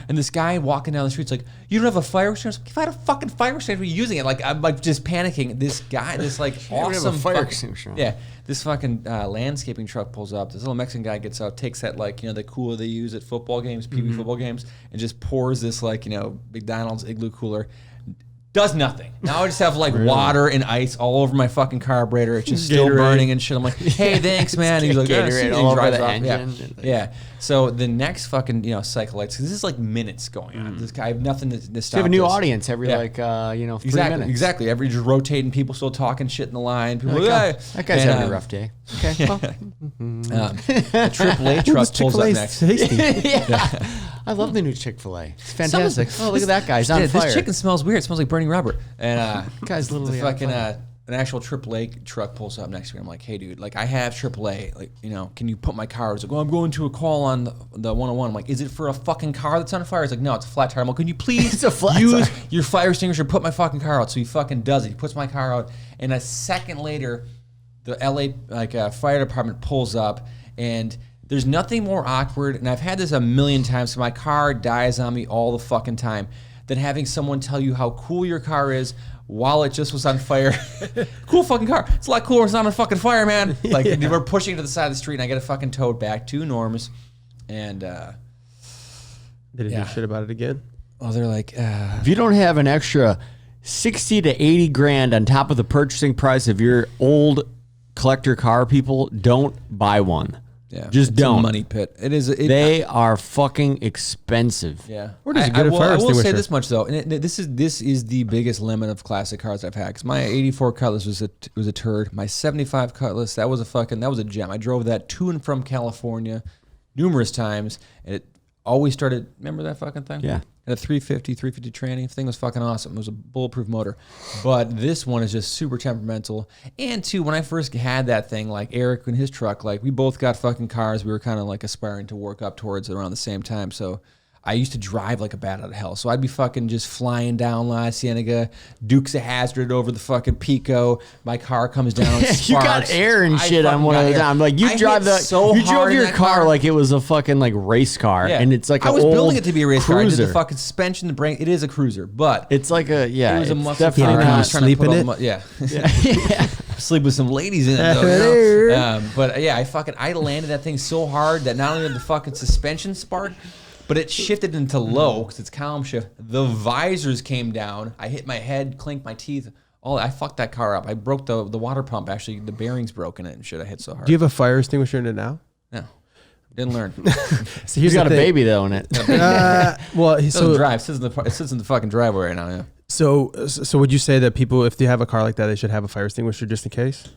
and this guy walking down the street's like, you don't have a fire extinguisher? If I had a fucking fire extinguisher, using it. Like, I'm like just panicking. This guy, this like don't have a awesome fire fucking- extinguisher on. Yeah, this fucking landscaping truck pulls up. This little Mexican guy gets out, takes that like, you know, the cooler they use at football games, PB football games, and just pours this like, you know, McDonald's igloo cooler. Does nothing. Now I just have like water and ice all over my fucking carburetor. It's just still Gatorade. burning and shit. I'm like, hey, thanks, man. He's like, Gatorade see," all and he over drives the off. engine. Yeah. Yeah. So the next fucking, you know, cycle lights, because this is like minutes going on. This guy, I have nothing to stop. You have a new this. audience every Yeah. 3 Exactly. minutes. Exactly. Every just rotating, people still talking shit in the line. People Like, like, oh, "Hey." that guy's And, having a rough day. Okay. Well, The AAA truck pulls up next. Tasty. I love the new Chick-fil-A. It's fantastic. Oh, look at that guy. He's on Yeah, fire. this chicken smells weird. It smells like burning rubber. And guy's the literally on fucking fire. an actual AAA truck pulls up next to me. I'm like, hey, dude, like I have AAA. Like, you know, can you put my car? He's like, well, I'm going to a call on the 101. I'm like, is it for a fucking car that's on fire? He's like, no, it's a flat tire. I'm like, can you please It's a flat use tire. your fire extinguisher? Put my fucking car out. So he fucking does it. He puts my car out, and a second later, the LA fire department pulls up, and there's nothing more awkward, and I've had this a million times, so my car dies on me all the fucking time, than having someone tell you how cool your car is while it just was on fire. Cool fucking car. It's a lot cooler when it's not on fucking fire, man. Like, we're pushing to the side of the street, and I get a fucking towed back to Norm's, and, They didn't Yeah. do shit about it again. well, they're like, If you don't have an extra 60 to 80 grand on top of the purchasing price of your old collector car, people, don't buy one. yeah. Just it's don't. a money pit. It is. They are fucking expensive. Yeah. Where does it get a fire I will say extinguisher? this much though, and this is the biggest limit of classic cars I've had. Because my '84 Cutlass was a turd. My '75 Cutlass, that was a gem. I drove that to and from California numerous times, and it always started. Remember that fucking thing? Yeah. And a 350 tranny thing was fucking awesome. It was a bulletproof motor, but this one is just super temperamental. And two, when I first had that thing, like Eric and his truck, like we both got fucking cars. We were kind of like aspiring to work up towards it around the same time. So I used to drive like a bat out of hell. So I'd be fucking just flying down La Cienega, Dukes of Hazzard over the fucking Pico. My car comes down. It You got sparks. air and I shit on fucking one got of the air. time. Like I you hit drive so you drove hard in your that car like it was a fucking like race car, Yeah. and it's like I was old building it to be a race car. I did cruiser. the fucking suspension, the brake. It is a cruiser, but It's like a it was a it's muscle definitely car. Can I you was trying to sleep put in all it? yeah. Sleep with some ladies in it, though. You know? But yeah, I landed that thing so hard that not only did the fucking suspension spark, but it shifted into low because it's column shift. The visors came down. I hit my head, clinked my teeth I fucked that car up. I broke the water pump. Actually, the bearings broke in it and shit. I hit so hard. Do you have a fire extinguisher in it now? No, didn't learn. So He's got a baby though in it. Well, It doesn't drive. It sits in the fucking driveway right now. Yeah. So would you say that people, if they have a car like that, they should have a fire extinguisher just in case?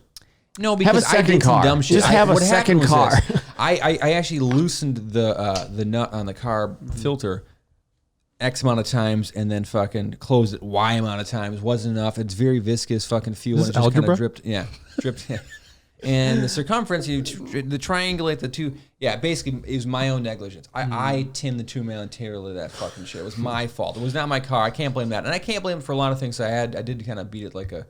No, because Have a second I did some car. dumb shit. Just have a what happened second was car. this. I actually loosened the nut on the car filter X amount of times and then fucking closed it Y amount of times. Wasn't enough. It's very viscous fucking fuel. This And is it just kind algebra? of dripped. Yeah, dripped. Yeah. And the circumference, the triangulate the two. Yeah, basically, it was my own negligence. I tinned the two-man interior that fucking shit. It was my fault. It was not my car. I can't blame that, and I can't blame it for a lot of things. I did kind of beat it like a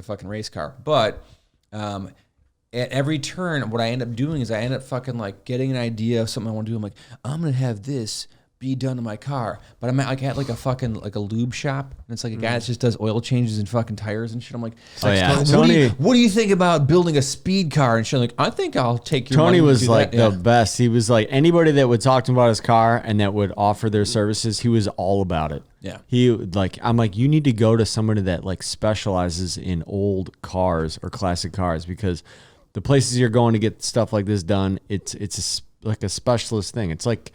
fucking race car. But at every turn, what I end up doing is I end up fucking like getting an idea of something I want to do. I'm like, I'm gonna have this be done to my car, but I'm at like a fucking like a lube shop, and it's like a guy that just does oil changes and fucking tires and shit. I'm like, Oh, yeah. what do you think about building a speed car and shit? I'm like, I think I'll take your money Tony and was do like that. the best. He was like anybody that would talk to him about his car and that would offer their services. He was all about it. Yeah. I'm like, you need to go to somebody that like specializes in old cars or classic cars, because the places you're going to get stuff like this done, it's like a specialist thing. It's like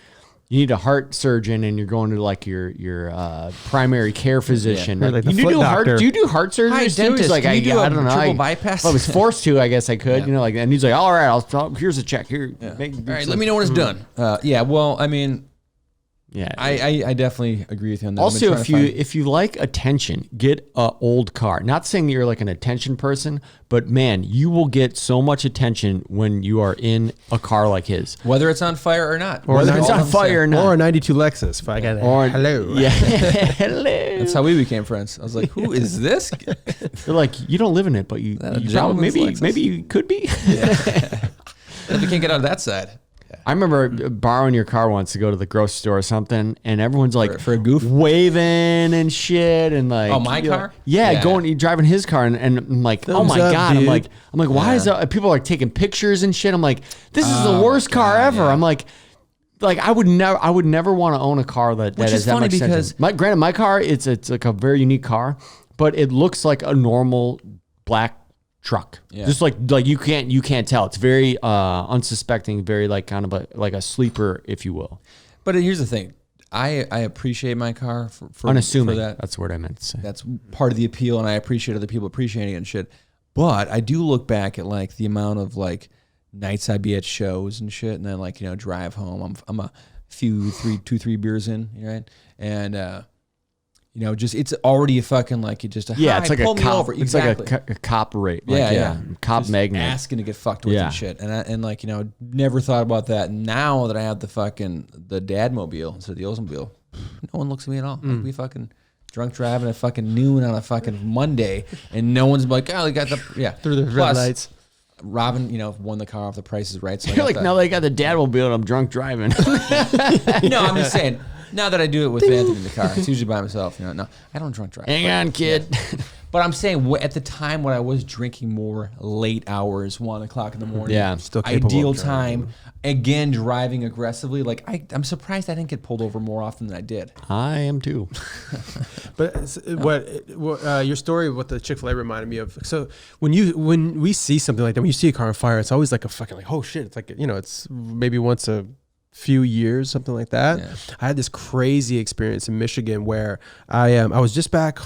you need a heart surgeon and you're going to like your primary care physician. Or like the you foot do doctor. do you do heart surgery? Hi, too? dentist, He's like, can you do I a don't know. triple bypass? If I was forced to, I guess I could. Yeah. You know, like, and he's like, all right, here's a check. Here, All right, let me know when it's done. Yeah, well, I mean, Yeah. I definitely agree with you on that. Also, if you like attention, get a old car. Not saying that you're like an attention person, but man, you will get so much attention when you are in a car like his. whether it's on fire or not, Or Whether it's all on fire or not. Or a 92 Lexus. If I got Or- hello. Yeah. Hello. that's how we became friends. I was like, who is this? They're like, you don't live in it, but you probably, gentleman's Lexus? maybe you could be. We can't get out of that side. I remember borrowing your car once to go to the grocery store or something, and everyone's like For a goof? waving and shit, and like, Oh, my you know, car? yeah, Yeah. driving his car, and I'm like, oh Thumbs my up, god, dude. I'm like, why is that? People are like taking pictures and shit. I'm like, this is the worst car ever. yeah. I'm like I would never want to own a car that Which has is that funny much because- attention. Granted, my car it's like a very unique car, but it looks like a normal black truck. Yeah. Just like you can't tell. It's very unsuspecting, very like kind of like a sleeper, if you will. But here's the thing. I appreciate my car for Unassuming. for that. That's the word I meant to say. That's part of the appeal, and I appreciate other people appreciating it and shit. But I do look back at like the amount of like nights I'd be at shows and shit, and then like, you know, drive home. I'm a few 3 beers in, right? And you know, just it's already a fucking like you just Yeah, it's like pull a me cop. over. It's Exactly. like a cop rate. Like, yeah. Cop Just magnet. asking to get fucked with Yeah. and shit. And like, you know, never thought about that. Now that I have the Dadmobile instead of the Oldsmobile, no one looks at me at all. Like we fucking drunk driving at fucking noon on a fucking Monday, and no one's like, oh, they got the Through the red Plus, lights. Robin, you know, won the car off the Price is Right. So I You're got like, that. now they got the Dadmobile and I'm drunk driving. No, I'm just saying. Now that I do it with Anthony in the car, it's usually by myself. You know, no, I don't drunk drive. Hang on, kid. But I'm saying at the time when I was drinking more late hours, 1 o'clock in the morning, Yeah. Still capable ideal of driving. time, again driving aggressively. Like I'm surprised I didn't get pulled over more often than I did. I am too. But your story with the Chick-fil-A reminded me of. So when we see something like that, when you see a car on fire, it's always like a fucking like, oh shit. It's like, you know, it's maybe once a few years, something like that. Yeah. I had this crazy experience in Michigan where I was just back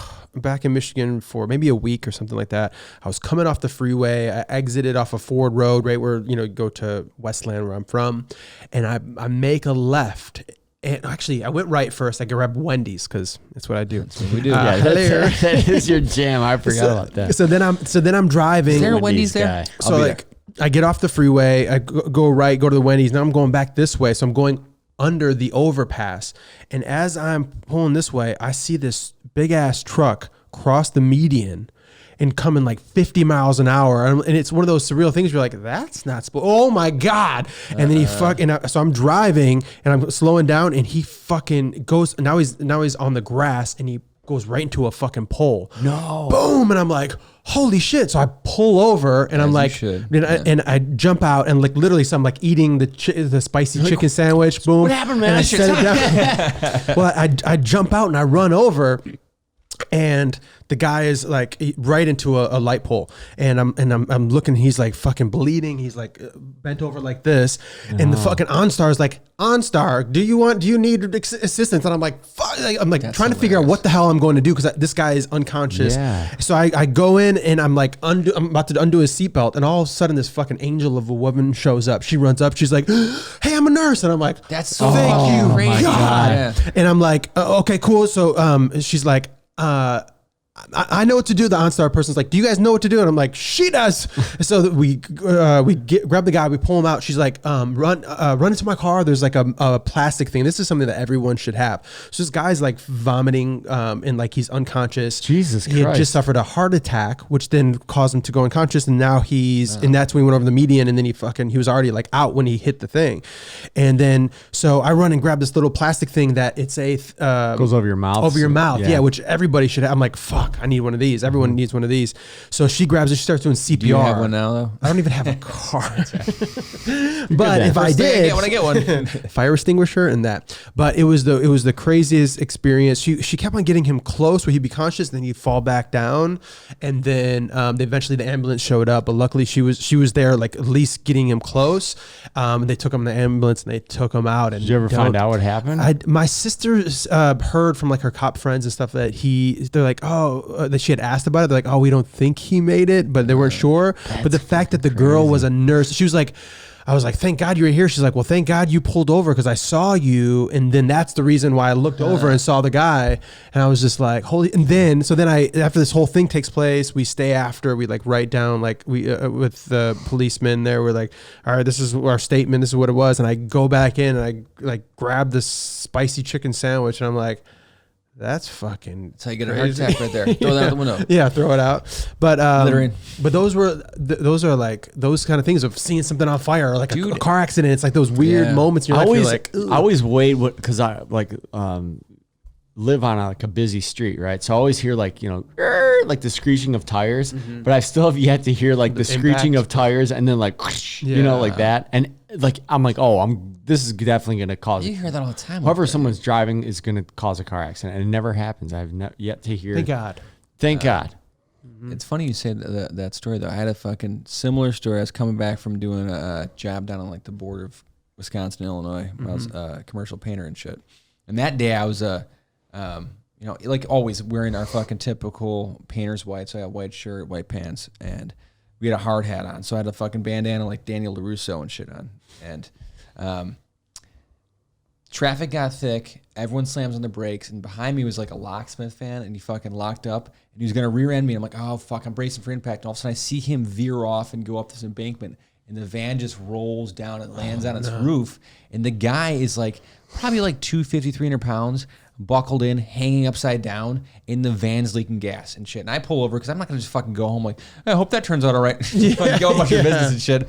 in Michigan for maybe a week or something like that. I was coming off the freeway. I exited off of Ford Road, right where, you know, go to Westland where I'm from, and I make a left. And actually, I went right first. I grabbed Wendy's because that's what I do. That's what we do. Yeah, that is your jam. I forgot about that. So then I'm driving. Is there a Wendy's there? guy. So like I get off the freeway, I go right, go to the Wendy's. Now I'm going back this way. So I'm going under the overpass. And as I'm pulling this way, I see this big ass truck cross the median and coming like 50 miles an hour. And it's one of those surreal things. You're like, that's not, oh my God. And then he so I'm driving and I'm slowing down and he fucking goes, now he's on the grass and he goes right into a fucking pole. No. Boom. And I'm like, holy shit. So I pull over and I'm you like, should. and I jump out and like literally, so I'm like eating the spicy chicken sandwich. Boom. what happened, man? And I That set it down. Well, I jump out and I run over. And the guy is like right into a light pole, and I'm looking. He's like fucking bleeding. He's like bent over like this, and the fucking OnStar is like, OnStar, do you need assistance? And I'm like, fuck. I'm like trying to figure out what the hell I'm going to do because this guy is unconscious. Yeah. So I go in and I'm like I'm about to undo his seatbelt, and all of a sudden this fucking angel of a woman shows up. She runs up. She's like, hey, I'm a nurse, and I'm like, That's so thank you, crazy. God. Yeah. And I'm like, okay, cool. So she's like, I know what to do. The OnStar person's like, do you guys know what to do? And I'm like, she does. So we grab the guy, we pull him out. She's like, run into my car. There's like a plastic thing. This is something that everyone should have. So this guy's like vomiting and like he's unconscious. Jesus Christ. He had just suffered a heart attack, which then caused him to go unconscious. And now and that's when he went over the median, and then he was already like out when he hit the thing. And then, so I run and grab this little plastic thing that it's goes over your mouth. Over your mouth. Yeah, which everybody should have. I'm like, fuck, I need one of these. Everyone needs one of these. So she grabs it. She starts doing CPR. Do you have one now, though? I don't even have a car. But if I did, when I get one, fire extinguisher and that. But it was the craziest experience. She kept on getting him close where he'd be conscious, then he'd fall back down, and then eventually the ambulance showed up. But luckily she was there, like at least getting him close. They took him to the ambulance and they took him out. And did you ever find out what happened? My sister heard from like her cop friends and stuff that they're like, that she had asked about it. They're like, oh, we don't think he made it, but they weren't sure. But the fact that the girl was a nurse, she was like, I was like, thank God you were here. She's like, well, thank God you pulled over because I saw you. And then that's the reason why I looked over and saw the guy. And I was just like, holy. And then, after this whole thing takes place, we stay after, we like write down, like we, with the policeman there, we're like, all right, this is our statement. This is what it was. And I go back in and I like grab this spicy chicken sandwich and I'm like, that's fucking. That's how you get a heart attack right there. Throw that out the window. Yeah, throw it out. But Littering. But those are like those kind of things of seeing something on fire or like a car accident. It's like those weird moments in your life. You're like, I always wait because I like live on like a busy street, right? So I always hear like, like the screeching of tires, but I still have yet to hear like the screeching of tires and then like, like that. And like, I'm like, this is definitely going to cause. You hear that all the time. Whoever someone's driving is going to cause a car accident, and it never happens. I've yet to hear. Thank God. Thank God. It's funny you say that story though. I had a fucking similar story. I was coming back from doing a job down on like the border of Wisconsin and Illinois. I was a commercial painter and shit. And that day I was like always wearing our fucking typical painter's white. So I had a white shirt, white pants, and we had a hard hat on. So I had a fucking bandana like Daniel LaRusso and shit on. And traffic got thick. Everyone slams on the brakes. And behind me was like a locksmith fan, and he fucking locked up. And he was going to rear end me. I'm like, oh, fuck, I'm bracing for impact. And all of a sudden I see him veer off and go up this embankment. And the van just rolls down and lands on its roof. And the guy is like probably like 250, 300 pounds, buckled in, hanging upside down, and the van's leaking gas and shit. And I pull over because I'm not going to just fucking go home like, I hope that turns out all right. Fucking go about your business and shit.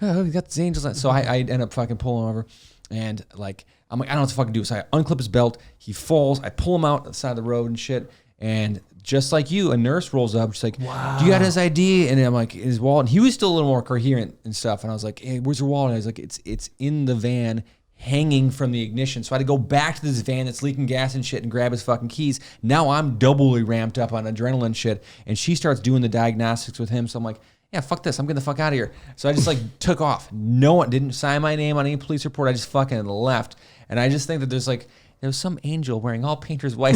Oh, we got these angels. So I end up fucking pulling over. And like, I'm like, I don't know what to fucking do. So I unclip his belt. He falls. I pull him out the side of the road and shit. And just like you, a nurse rolls up. She's like, wow. Do you got his ID? And I'm like, his wallet. And he was still a little more coherent and stuff. And I was like, hey, where's your wallet? And I was like, it's in the van, hanging from the ignition. So I had to go back to this van that's leaking gas and shit and grab his fucking keys. Now I'm doubly ramped up on adrenaline shit. And she starts doing the diagnostics with him. So I'm like, yeah, fuck this. I'm getting the fuck out of here. So I just like took off. No one didn't sign my name on any police report. I just fucking left. And I just think that there was some angel wearing all painter's white.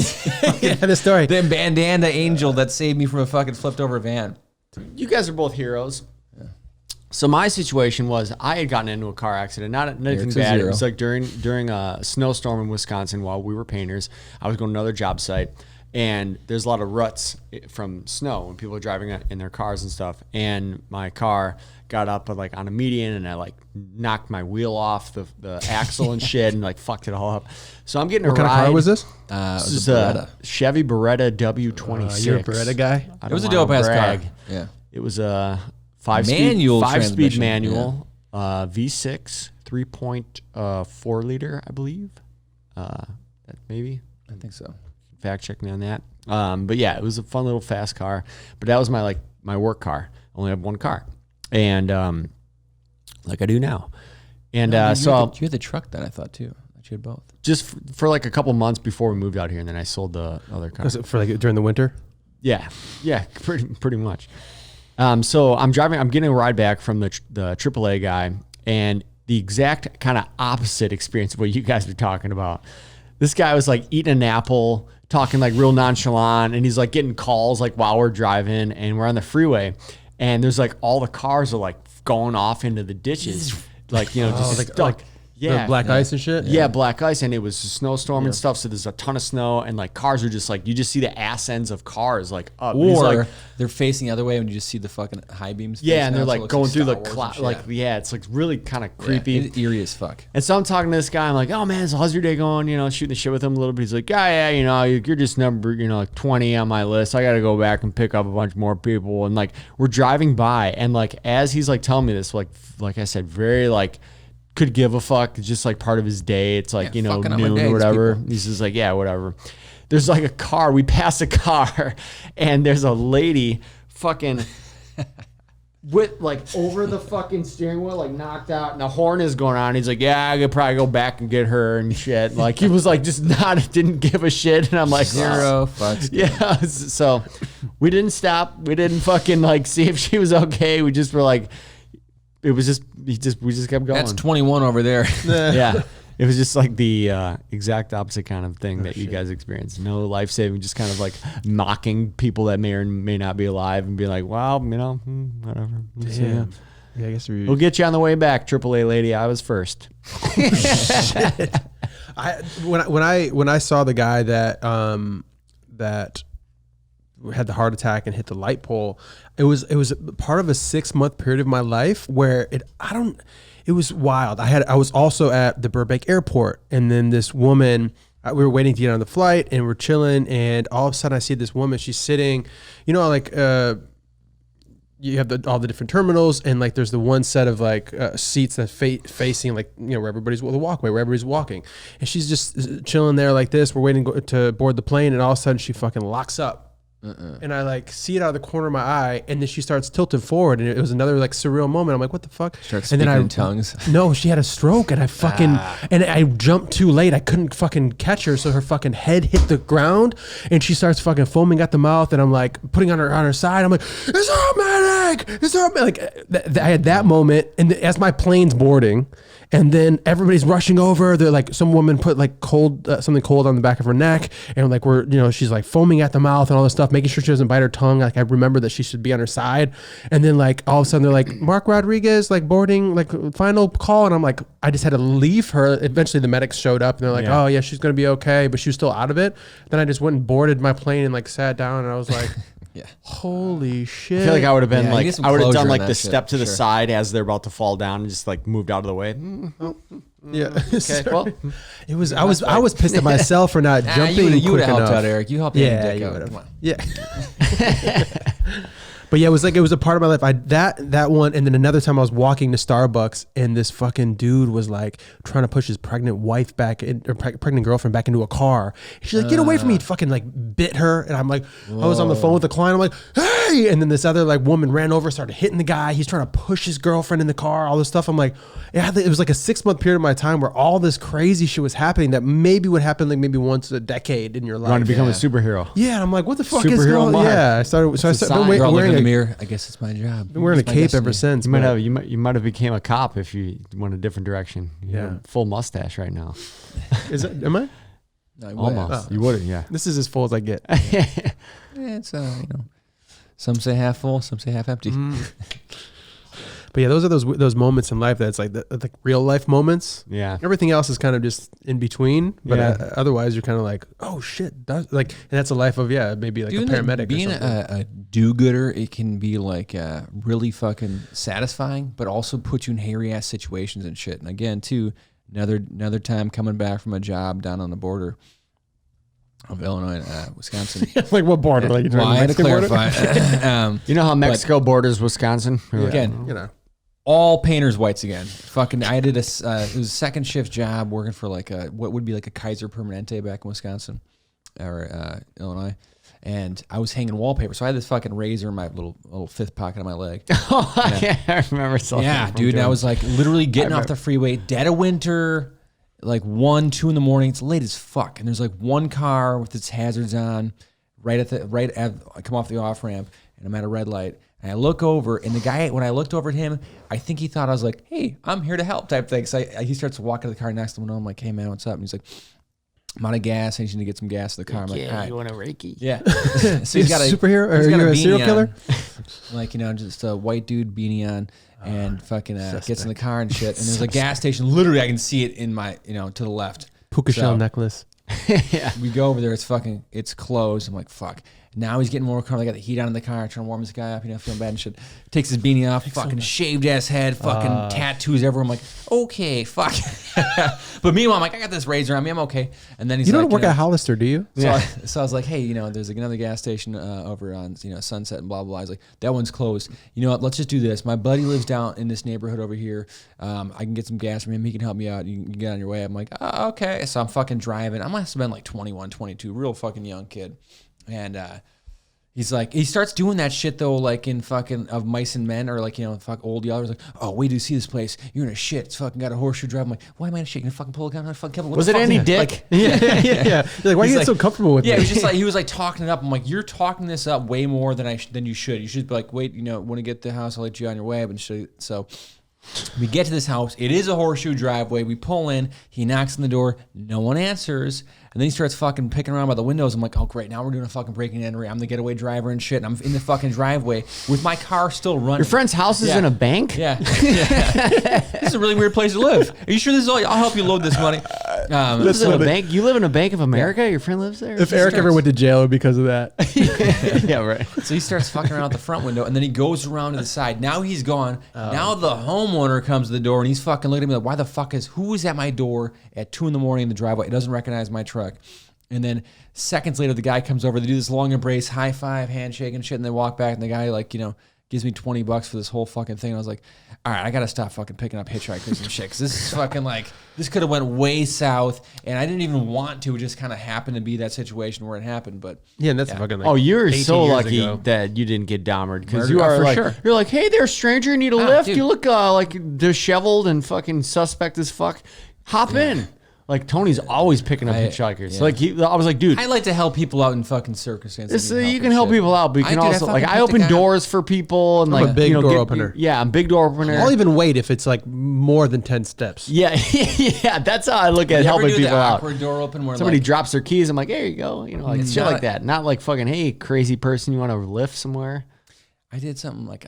Yeah, the story. The bandana angel that saved me from a fucking flipped over van. You guys are both heroes. Yeah. So my situation was I had gotten into a car accident, not anything bad. It was like during a snowstorm in Wisconsin while we were painters. I was going to another job site, and there's a lot of ruts from snow when people are driving in their cars and stuff. And my car got up like on a median, and I like knocked my wheel off the axle and shit, and like fucked it all up. So I'm getting a ride. What kind of car was this? This is a Chevy Beretta W26. You're a Beretta guy? It was a dope ass car. Yeah. It was a manual five-speed manual, V6, 3.4 liter, I believe. Maybe. I think so. Fact check me on that. But yeah, it was a fun little fast car. But that was my work car. I only have one car, and like I do now. And no, so you had the truck then, I thought too. But you had both. Just for like a couple months before we moved out here, and then I sold the other car. Was it for like during the winter? Yeah, pretty much. So I'm getting a ride back from the AAA guy, and the exact kind of opposite experience of what you guys were talking about. This guy was like eating an apple, talking like real nonchalant, and he's like getting calls like while we're driving, and we're on the freeway, and there's like all the cars are like going off into the ditches, like just stuck. Like the black ice and shit. Yeah, black ice, and it was a snowstorm and stuff. So there's a ton of snow, and like cars are just like you just see the ass ends of cars like up. Or like, they're facing the other way, and you just see the fucking high beams. yeah, and they're out, so it like looks going through Star the Wars cloud. and shit. Like it's like really kind of creepy. Yeah, it's eerie as fuck. And so I'm talking to this guy. I'm like, oh man, so how's your day going? Shooting the shit with him a little bit. He's like, yeah, you're just number, like 20 on my list. I got to go back and pick up a bunch more people. And like, we're driving by, and like, as he's like telling me this, like I said, very like, could give a fuck. It's just like part of his day. It's like, fucking up my noon day, or these whatever. people. He's just like, yeah, whatever. There's like a car. We pass a car, and there's a lady fucking with like over the fucking steering wheel, like knocked out, and the horn is going on. He's like, yeah, I could probably go back and get her and shit. Like he was like just didn't give a shit. And I'm like, Zero fucks. yeah. So we didn't stop. We didn't fucking like see if she was okay. We just were like, it was just we just kept going. That's 21 over there. Yeah. It was just like the exact opposite kind of thing that you guys experienced. No life saving, just kind of like mocking people that may or may not be alive and be like, well, whatever. Damn. Yeah, I guess We'll get you on the way back, AAA lady. I was first. When I saw the guy that that had the heart attack and hit the light pole, it was part of a 6-month period of my life where it was wild. I was also at the Burbank airport, and then this woman, we were waiting to get on the flight, and we're chilling, and all of a sudden I see this woman. She's sitting, like you have all the different terminals, and like there's the one set of like seats that facing like where everybody's the walkway where everybody's walking, and she's just chilling there like this. We're waiting to board the plane, and all of a sudden she fucking locks up. And I like see it out of the corner of my eye, and then she starts tilting forward, and it was another like surreal moment. I'm like, what the fuck? Starts and speaking then in tongues. No, she had a stroke, and I fucking and I jumped too late. I couldn't fucking catch her, so her fucking head hit the ground, and she starts fucking foaming at the mouth, and I'm like putting on her side. I'm like, is there a medic? Is there a medic? Like I had that moment, and as my plane's boarding. And then everybody's rushing over. They're like, some woman put like something cold on the back of her neck, and like she's like foaming at the mouth and all this stuff, making sure she doesn't bite her tongue. Like I remember that she should be on her side. And then like all of a sudden they're like, Mark Rodriguez, like boarding, like final call. And I'm like, I just had to leave her. Eventually the medics showed up, and they're like, oh yeah, she's gonna be okay, but she was still out of it. Then I just went and boarded my plane and like sat down, and I was like. Yeah. Holy shit. I feel like I would have been Yeah, you get some I would have closure done on like that the shit, step to the sure. side as they're about to fall down and just like moved out of the way. Yeah. Okay, well, It was I was pissed at myself for not jumping. You would have helped enough. out, Eric. You helped Yeah, Andy you Dick would out. have. Come on. Yeah. But yeah, it was a part of my life. That one, and then another time I was walking to Starbucks, and this fucking dude was like trying to push his pregnant wife pregnant girlfriend back into a car. She's like, "Get away from me!" He fucking like bit her, and I'm like, I was on the phone with the client. I'm like, "Hey!" And then this other like woman ran over, started hitting the guy. He's trying to push his girlfriend in the car. All this stuff. I'm like, yeah, it was like a 6-month period of my time where all this crazy shit was happening that maybe would happen like maybe once a decade in your life. want to become a superhero. Yeah, and I'm like, what the fuck is Superhero going on? Mark. Yeah, I started sign. You're all looking wearing in the a mirror. I guess it's my job. been wearing a It's my cape destiny. ever since. You might but- have you might have became a cop if you went a different direction. You have a full mustache right now. Is it? Am I? No, I would. Almost. You wouldn't, yeah. This is as full as I get. It's some say half full, some say half empty. But yeah, those are those moments in life that's like the real life moments. Yeah. Everything else is kind of just in between. But Yeah. otherwise, you're kind of like, oh shit, and that's a life of maybe like Doing a paramedic. being or something. a do-gooder, it can be like really fucking satisfying, but also put you in hairy ass situations and shit. And again, too, another time coming back from a job down on the border of Illinois, Wisconsin. like what border? Like Well, I had to Mexican border? clarify. You know how Mexico borders Wisconsin? Again, You know. all painters whites again. Fucking, I did it was a second shift job working for like what would be like a Kaiser Permanente back in Wisconsin or Illinois. And I was hanging wallpaper. So I had this fucking razor in my little fifth pocket of my leg. Oh, yeah, I remember something. Yeah, from dude. And I Joe. was like literally getting off the freeway, dead of winter. like 1, 2 in the morning. It's late as fuck, and there's like one car with its hazards on, right at I come off the off ramp, and I'm at a red light. And I look over, and the guy, when I looked over at him, I think he thought I was like, "Hey, I'm here to help," type thing. So he starts walking to the car next to me, and I'm like, "Hey man, what's up?" And he's like, "I'm out of gas. I need you to get some gas in the car." I'm like, "All right." You want a Reiki? Yeah. So he's got a superhero, or he's got you're a beanie serial killer? on. Like, just a white dude beanie on, and fucking gets in the car and shit. And there's a gas station. Literally, I can see it in my, to the left. Puka shell necklace. Yeah. We go over there. It's closed. I'm like, fuck. Now he's getting more car. I got the heat on in the car, trying to warm this guy up, feeling bad and shit. Takes his beanie off, fucking shaved ass head, fucking tattoos everywhere. I'm like, okay, fuck. But meanwhile, I'm like, I got this razor on me, I'm okay. And then he's You like, don't work at Hollister, do you? So I was like, hey, there's another gas station over on Sunset and blah blah blah. I was like, that one's closed. You know what? Let's just do this. My buddy lives down in this neighborhood over here. I can get some gas from him. He can help me out. You can get on your way. I'm like, oh, okay. So I'm fucking driving. I must have been like 21, 22, real fucking young kid. And he's like, he starts doing that shit though, like in fucking Of Mice and Men, or like, fuck old yellers, like, oh, wait till you see this place. You're in a shit. It's fucking got a horseshoe drive. I'm like, why am I in a shit? You gonna fucking pull a gun on a fucking couple? Was it Andy Dick? Like, Yeah. You're like, why are you getting so comfortable with yeah, me? it was just like, he was like talking it up. I'm like, you're talking this up way more than you should. You should be like, wait, when I get to the house, I'll let you on your way. So we get to this house. It is a horseshoe driveway. We pull in. He knocks on the door. No one answers. And then he starts fucking picking around by the windows. I'm like, oh, great. Now we're doing a fucking breaking and entry. I'm the getaway driver and shit. And I'm in the fucking driveway with my car still running. Your friend's house is in a bank? Yeah. This is a really weird place to live. Are you sure this is all? I'll help you load this money. Lives in a bank? You live in a Bank of America? Your friend lives there? If Eric ever went to jail, it would be because of that. Yeah, right. So he starts fucking around out the front window, and then he goes around to the side. Now he's gone. Now the homeowner comes to the door, and he's fucking looking at me like, why the fuck who is at my door at 2 a.m. in the driveway? He doesn't recognize my truck. And then seconds later, the guy comes over. They do this long embrace, high five, handshake and shit, and they walk back, and the guy, like, gives me $20 for this whole fucking thing. And I was like, all right, I got to stop fucking picking up hitchhikers and shit, because this is fucking like, this could have went way south, and I didn't even want to. It just kind of happened to be that situation where it happened. But Yeah, and that's fucking like Oh, you're 18 so years lucky ago. that you didn't get Dahmered, because Murdered, you are for like, sure. you're like, hey there, stranger, you need a lift? dude. You look like disheveled and fucking suspect as fuck. Hop in. Like, Tony's always picking up hitchhikers. yeah. Like, I was like, dude, I like to help people out in fucking circumstances. you can help people out, but you can also, like, I open doors for people and, like, a big door opener. Yeah, I'm big door opener. I'll even wait if it's like more than 10 steps. Yeah, yeah, that's how I look at You ever helping do the people out. awkward door open where Somebody like, drops their keys, I'm like, there you go. Like shit like that. Not like fucking, hey, crazy person, you want to lift somewhere? I did something like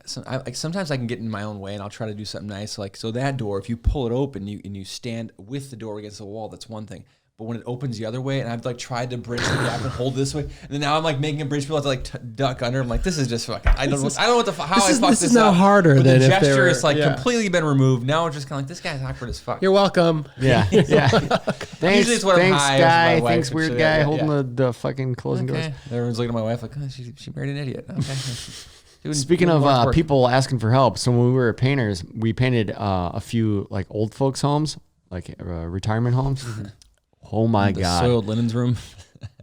sometimes I can get in my own way and I'll try to do something nice. Like, so that door, if you pull it open and you stand with the door against the wall, that's one thing. But when it opens the other way, and I've like tried to bridge the gap and hold this way, and then now I'm like making a bridge, people have to like duck under. I'm like, this is just fucking. I don't know what the how I fucked this is now up. harder But than the if they gesture were- is like yeah. completely been removed. Now it's just kind of like, this guy's awkward as fuck. You're welcome. Yeah, yeah. Thanks, Usually it's when I'm thanks, high with guy. my wife Thanks, and weird shit. guy, Yeah, holding yeah. the fucking closing doors. Okay. Everyone's looking at my wife like, oh, she married an idiot. Okay. Speaking of people asking for help, so when we were painters, we painted a few like old folks' homes, like retirement homes. Oh my the god, soiled linens room.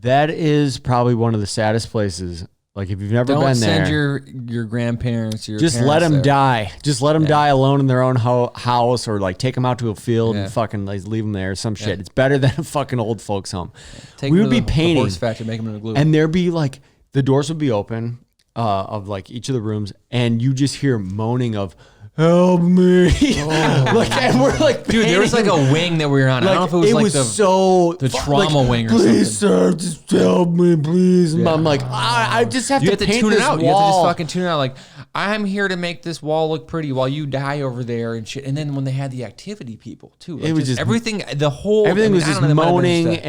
that is probably one of the saddest places. Like, if you've never Don't been send there, your grandparents. Your just parents let them there. die. Just let them die alone in their own house, or like take them out to a field Yeah. and fucking like leave them there or some shit. It's better than a fucking old folks' home. Take We them would to be the painting, horse factory, make them into glue. and there'd be like the doors would be open of like each of the rooms, and you just hear moaning of help me. Like, and we're like, Dude, there was like a wing that we were on. I don't know if it was like the trauma wing or please, something. sir, just help me, please. And I'm like, I just have You to have to paint tune this it out. wall. You have to just fucking tune it out. Like, I'm here to make this wall look pretty while you die over there and shit. And then when they had the activity people too, like It was just- everything. The whole Everything was I just don't know, there might have been moaning stuff.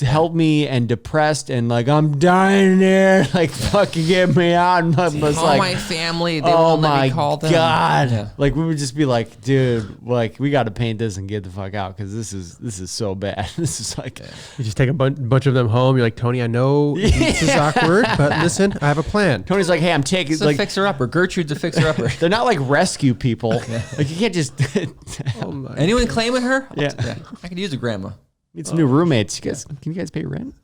and help me and depressed and like, I'm dying there. Like, fucking get me out. And I was All like, my family, they oh won't let my me call them. god! Yeah. Like, we would just be like, dude, like, we got to paint this and get the fuck out, because this is so bad. This is like, You just take a bunch of them home. You're like, Tony, I know this is awkward, but listen, I have a plan. Tony's like, hey, I'm taking It's a like, fixer upper. Gertrude's a fixer upper. they're not like rescue people. Like, you can't just Oh my. Anyone claiming her? Yeah. I could use a grandma. need some new roommates. You guys, can you guys pay rent?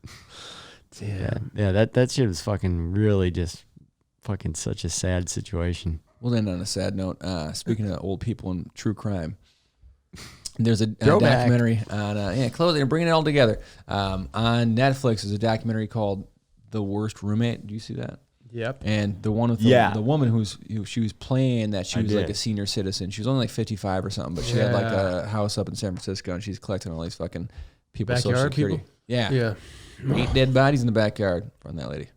Damn. Yeah. That shit was fucking really just fucking such a sad situation. We'll end on a sad note. Speaking of old people and true crime, There's a Throwback. documentary on clothing and bringing it all together. On Netflix is a documentary called The Worst Roommate. Do you see that? Yep. And the one with the woman who she was playing that she was like a senior citizen. She was only like 55 or something, but she had like a house up in San Francisco and she's collecting all these fucking people's social security. People? Yeah. 8 dead bodies in the backyard from that lady.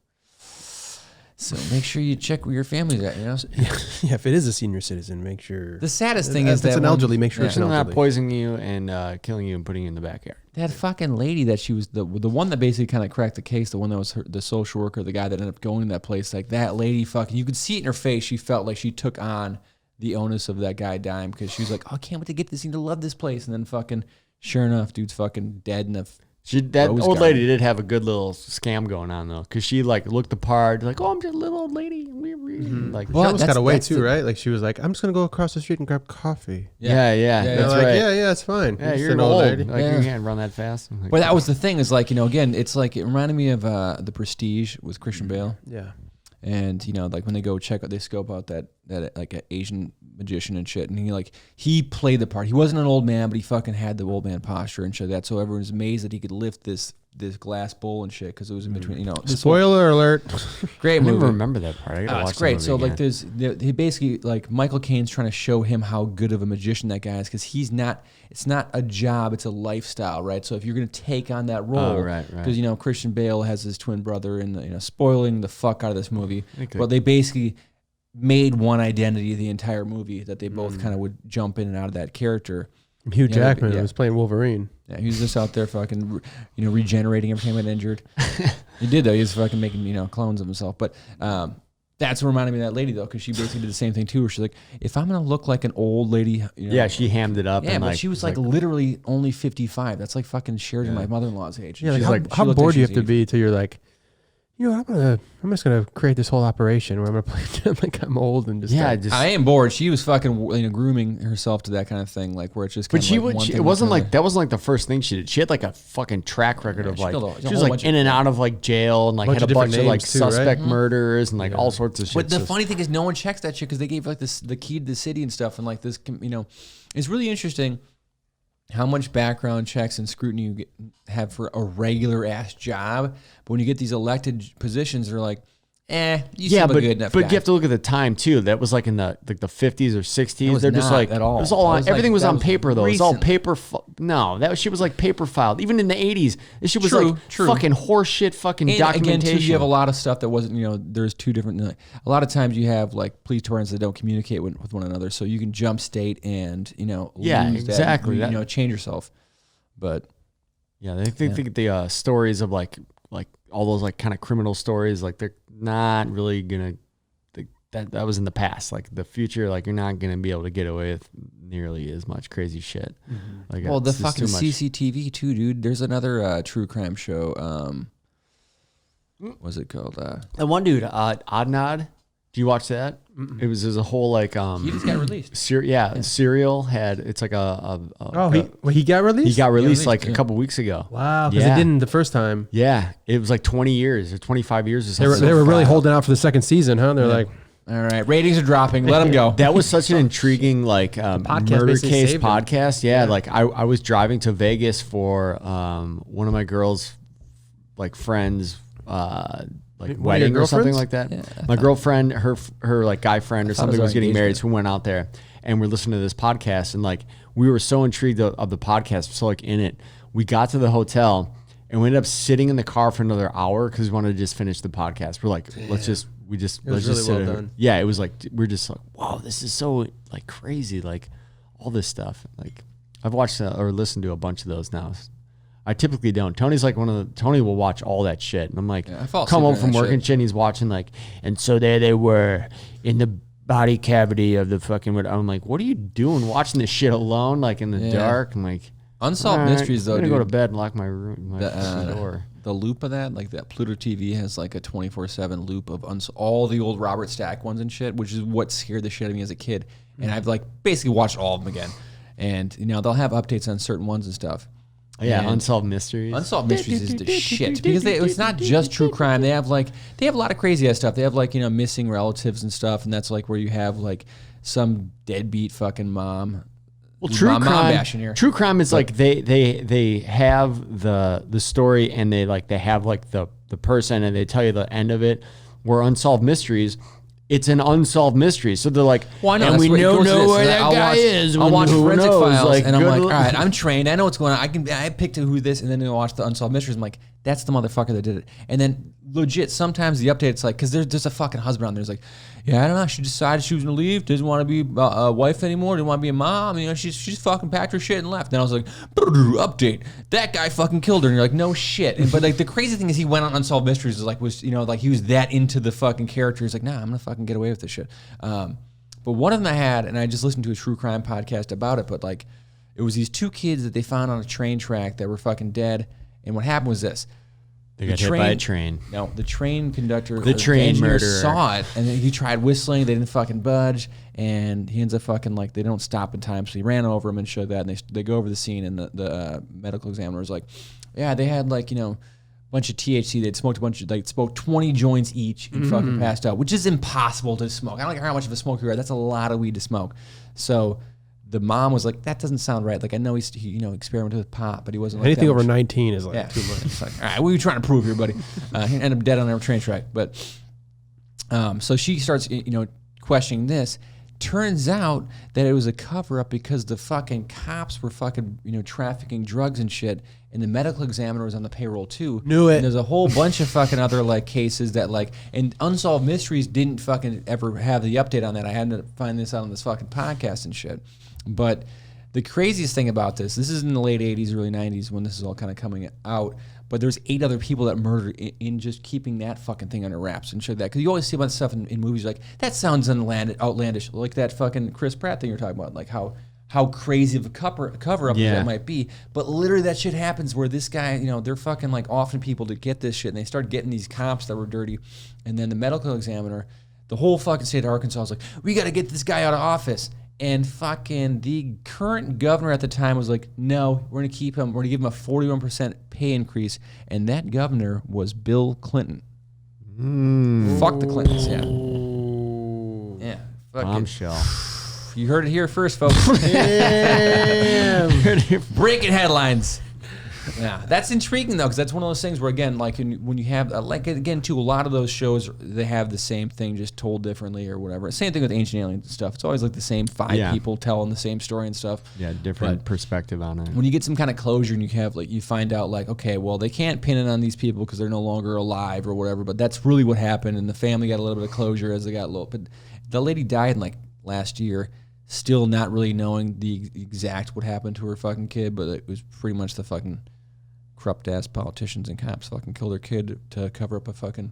So make sure you check where your family's at, you know? Yeah, if it is a senior citizen, make sure. The saddest thing is if it's that an elderly, make sure it's an Not elderly. poisoning you and killing you and putting you in the backyard. that fucking lady that she was the one that basically kind of cracked the case, the one that was the social worker, the guy that ended up going to that place, like that lady fucking, you could see it in her face. She felt like she took on the onus of that guy dying because she was like, oh, I can't wait to get this thing to love this place. And then fucking, sure enough, dude's fucking dead in the That Rose old garden. lady did have a good little scam going on though, because she like looked the part, like, oh, I'm just a little old lady. Like, She almost got away that's too, the- right? Like she was like, I'm just gonna go across the street and grab coffee. yeah, Yeah, that's They're like, right. yeah, it's fine. Yeah, Just you're an old. lady. Like, you can't run that fast. I'm like, Well, that was the thing is like, you know, again, it's like, it reminded me of The Prestige with Christian Bale. Yeah. And, you know, like when they go check out, they scope out that like an Asian magician and shit. And he played the part. He wasn't an old man, but he fucking had the old man posture and shit like that. So everyone was amazed that he could lift this glass bowl and shit because it was in between, you know. this whole- Spoiler alert. Great I never movie. remember that part. I gotta watch It's great. the So movie like again. he basically like Michael Caine's trying to show him how good of a magician that guy is because it's not a job, it's a lifestyle, right? So if you're gonna take on that role, right. because you know Christian Bale has his twin brother and you know spoiling the fuck out of this movie, Okay. but they basically made one identity the entire movie that they both kind of would jump in and out of that character. Hugh Yeah, Jackman yeah. was playing Wolverine. Yeah, he was just out there fucking, you know, regenerating every time he got injured. He did though. He was fucking making, you know, clones of himself. But that's what reminded me of that lady though, because she basically did the same thing too. Where she's like, if I'm gonna look like an old lady, you know, Yeah, she hammed it up. yeah, and but like, she was like literally only 55. That's like fucking Sheridan, my mother-in-law's age. Yeah, like She's how, like, how she looked bored do you like have to she's be till you're like, you know, I'm just gonna create this whole operation where I'm gonna play like I'm old and just yeah, start- just. I am bored. She was fucking, you know, grooming herself to that kind of thing, like where it's just. But Kind of like it wasn't like that. Wasn't like the first thing she did. She had like a fucking track record of she like killed a she was whole like bunch in of- and out of like jail and like Bunch had of a bunch different of like names too, right? suspect murders and like all sorts of shit. But the So- funny thing is, no one checks that shit because they gave like this the key to the city and stuff, and like this, you know, it's really interesting how much background checks and scrutiny you have for a regular ass job. But when you get these elected positions, they're like, you seem but a good enough but guy. you have to look at the time too. That was like in the 50s or 60s. was They're just not like at all. It was all That on. was like- Everything was that on was paper though. It was all recent. paper. No, that shit was like paper filed. Even in the 80s, this shit was True, like true. fucking horse shit. Fucking And documentation. again, too, you have a lot of stuff that wasn't, you know, there's two different, a lot of times you have like police departments that don't communicate with one another. So you can jump state and, you know, Yeah, lose that, exactly. you That- know, change yourself. But Yeah, they think the stories of like all those like kind of criminal stories, like they're not really gonna. That was in the past. Like the future, like you're not gonna be able to get away with nearly as much crazy shit. Like well, the it's just fucking too much. CCTV too, dude. There's another true crime show. What's it called? The one dude, Adnad. Do you watch that? It was there's a whole like He just got released. Serial had it's like he got released. he got released like yeah. a couple weeks ago. Wow, because Yeah. they didn't the first time. Yeah, it was like 20 years or 25 years or They something. were, they were really holding out for the second season, huh? They're like, All right, ratings are dropping. Let them go. That was such an intriguing like podcast murder basically case saved him. podcast. Yeah, like I was driving to Vegas for one of my girls' like friends like One of wedding your or something girlfriends? like that. My girlfriend, her like guy friend or thought it something was was getting engagement. married, so we went out there and we're listening to this podcast and like we were so intrigued of the podcast, so like in it. We got to the hotel and we ended up sitting in the car for another hour because we wanted to just finish the podcast. We're like, let's just was let's really just well sit here. done. Yeah, it was like we're just like, wow, this is so like crazy, like all this stuff. Like I've watched or listened to a bunch of those now. I typically don't. Tony's like Tony will watch all that shit, and I'm like, Yeah, I fall come asleep home during from that work shit. and shit. And he's watching like, and so there they were in the body cavity of the fucking. I'm like, what are you doing watching this shit alone, like in the Yeah. dark? I'm like, Unsolved all right, mysteries though, I'm gonna dude. go to bed and lock my room, my fucking door. The loop of that, like that Pluto TV has like a 24/7 loop of all the old Robert Stack ones and shit, which is what scared the shit out of me as a kid. And I've like basically watched all of them again. And you know they'll have updates on certain ones and stuff. Yeah, And unsolved mysteries. Unsolved Mysteries is the shit because it's not just true crime. They have a lot of crazy ass stuff. They have like, you know, missing relatives and stuff, and that's like where you have like some deadbeat fucking mom Well, mom bashing here. true crime is like they have the story and they have like the person and they tell you the end of it. Where Unsolved Mysteries, it's an unsolved mystery. So they're like, well, I know, and we don't know where that guy is. I'll watch Forensic Files, like, and I'm like, all right, I'm trained. I know what's going on. I picked who this, and then I watch the Unsolved Mysteries. I'm like, that's the motherfucker that did it. And then legit, sometimes the update, it's like, because there's a fucking husband on there. It's like, yeah, I don't know. She decided she was gonna leave. Doesn't want to be a wife anymore. Didn't want to be a mom. You know, she's fucking packed her shit and left. And I was like, update. That guy fucking killed her. And you're like, no shit. But like the crazy thing is, he went on Unsolved Mysteries. Was he was that into the fucking character. He's like, nah, I'm gonna fucking get away with this shit. But one of them I had, and I just listened to a true crime podcast about it. But like, it was these two kids that they found on a train track that were fucking dead. And what happened was this. They got hit by a train. No, the train conductor, the train murderer, saw it, and then he tried whistling. They didn't fucking budge, and he ends up fucking like they don't stop in time, so he ran over him and showed that. And they go over the scene, and the medical examiner was like, "Yeah, they had like a bunch of THC. They'd smoked smoked 20 joints each and fucking passed out, which is impossible to smoke. I don't care how much of a smoker you are. That's a lot of weed to smoke. So." The mom was like, that doesn't sound right. Like, I know he experimented with pot, but he wasn't like anything that over much. 19 is like too much. It's like, all right, what are you trying to prove here, buddy? He ended up dead on a train track. But so she starts, questioning this. Turns out that it was a cover up because the fucking cops were fucking, trafficking drugs and shit. And the medical examiner was on the payroll too. Knew it. And there's a whole bunch of fucking other like cases that like, and Unsolved Mysteries didn't fucking ever have the update on that. I had to find this out on this fucking podcast and shit. But the craziest thing about this is in the late 80s, early 90s when this is all kind of coming out, but there's 8 other people that murdered in just keeping that fucking thing under wraps and shit like that. Because you always see a bunch of stuff in movies like, that sounds outlandish, like that fucking Chris Pratt thing you're talking about, like how crazy of a cover-up that might be. But literally that shit happens where this guy, they're fucking like offering people to get this shit, and they start getting these cops that were dirty, and then the medical examiner, the whole fucking state of Arkansas was like, we got to get this guy out of office. And fucking the current governor at the time was like, no, we're going to keep him. We're going to give him a 41% pay increase. And that governor was Bill Clinton. Fuck the Clintons, yeah. Yeah. Fuck Bombshell. You heard it here first, folks. Breaking headlines. Yeah, that's intriguing though, because that's one of those things where again, like when you have too, a lot of those shows they have the same thing just told differently or whatever. Same thing with Ancient Aliens and stuff. It's always like the same 5 people telling the same story and stuff. Yeah, different perspective on it. When you get some kind of closure and you have you find out like, okay, well they can't pin it on these people because they're no longer alive or whatever, but that's really what happened, and the family got a little bit of closure as they got low. But the lady died in last year. Still not really knowing the exact what happened to her fucking kid, but it was pretty much the fucking corrupt ass politicians and cops fucking killed their kid to cover up a fucking.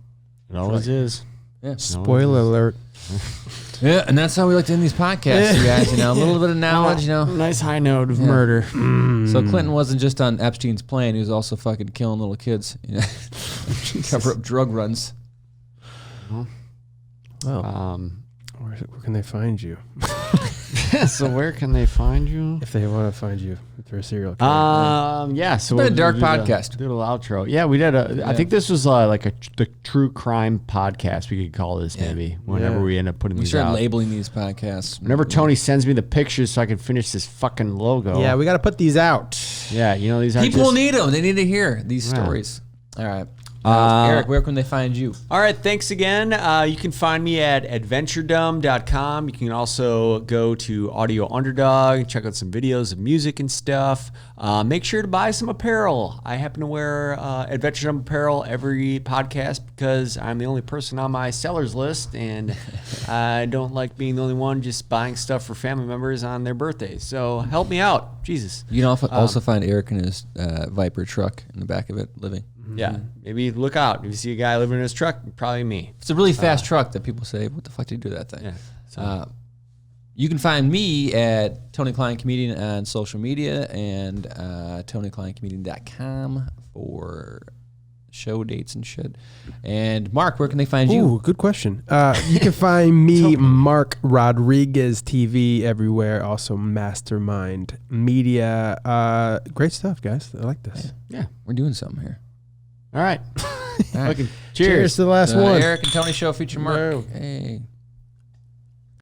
It always is. Yeah. Spoiler alert. Yeah, and that's how we like to end these podcasts, you guys. A little bit of knowledge, Nice high note of murder. So Clinton wasn't just on Epstein's plane; he was also fucking killing little kids. Cover up drug runs. Well, where can they find you? So where can they find you? If they want to find you, if they're a serial killer. Yeah. So it's been a dark podcast. Do a little outro. Yeah, we did I think this was the true crime podcast. We could call this maybe whenever we end up putting these out. We start labeling these podcasts. Whenever Tony sends me the pictures so I can finish this fucking logo. Yeah, we got to put these out. Yeah, these are people need them. They need to hear these stories. All right. Eric, where can they find you? All right, thanks again. You can find me at adventuredumb.com. You can also go to Audio Underdog, check out some videos of music and stuff. Make sure to buy some apparel. I happen to wear Adventure Dumb apparel every podcast because I'm the only person on my sellers list, and I don't like being the only one just buying stuff for family members on their birthdays. So help me out. Jesus. You can also find Eric in his Viper truck in the back of it living. Yeah, maybe look out. If you see a guy living in his truck, probably me. It's a really fast truck that people say, what the fuck did you do to that thing? Yeah, so. You can find me at Tony Klein Comedian on social media and TonyKleinComedian.com for show dates and shit. And Mark, where can they find you? Ooh, good question. You can find me, Mark Rodriguez TV, everywhere. Also, Mastermind Media. Great stuff, guys. I like this. Yeah, we're doing something here. All right. All right. Okay. Cheers to the last one. Eric and Tony show featuring Mark. Hey.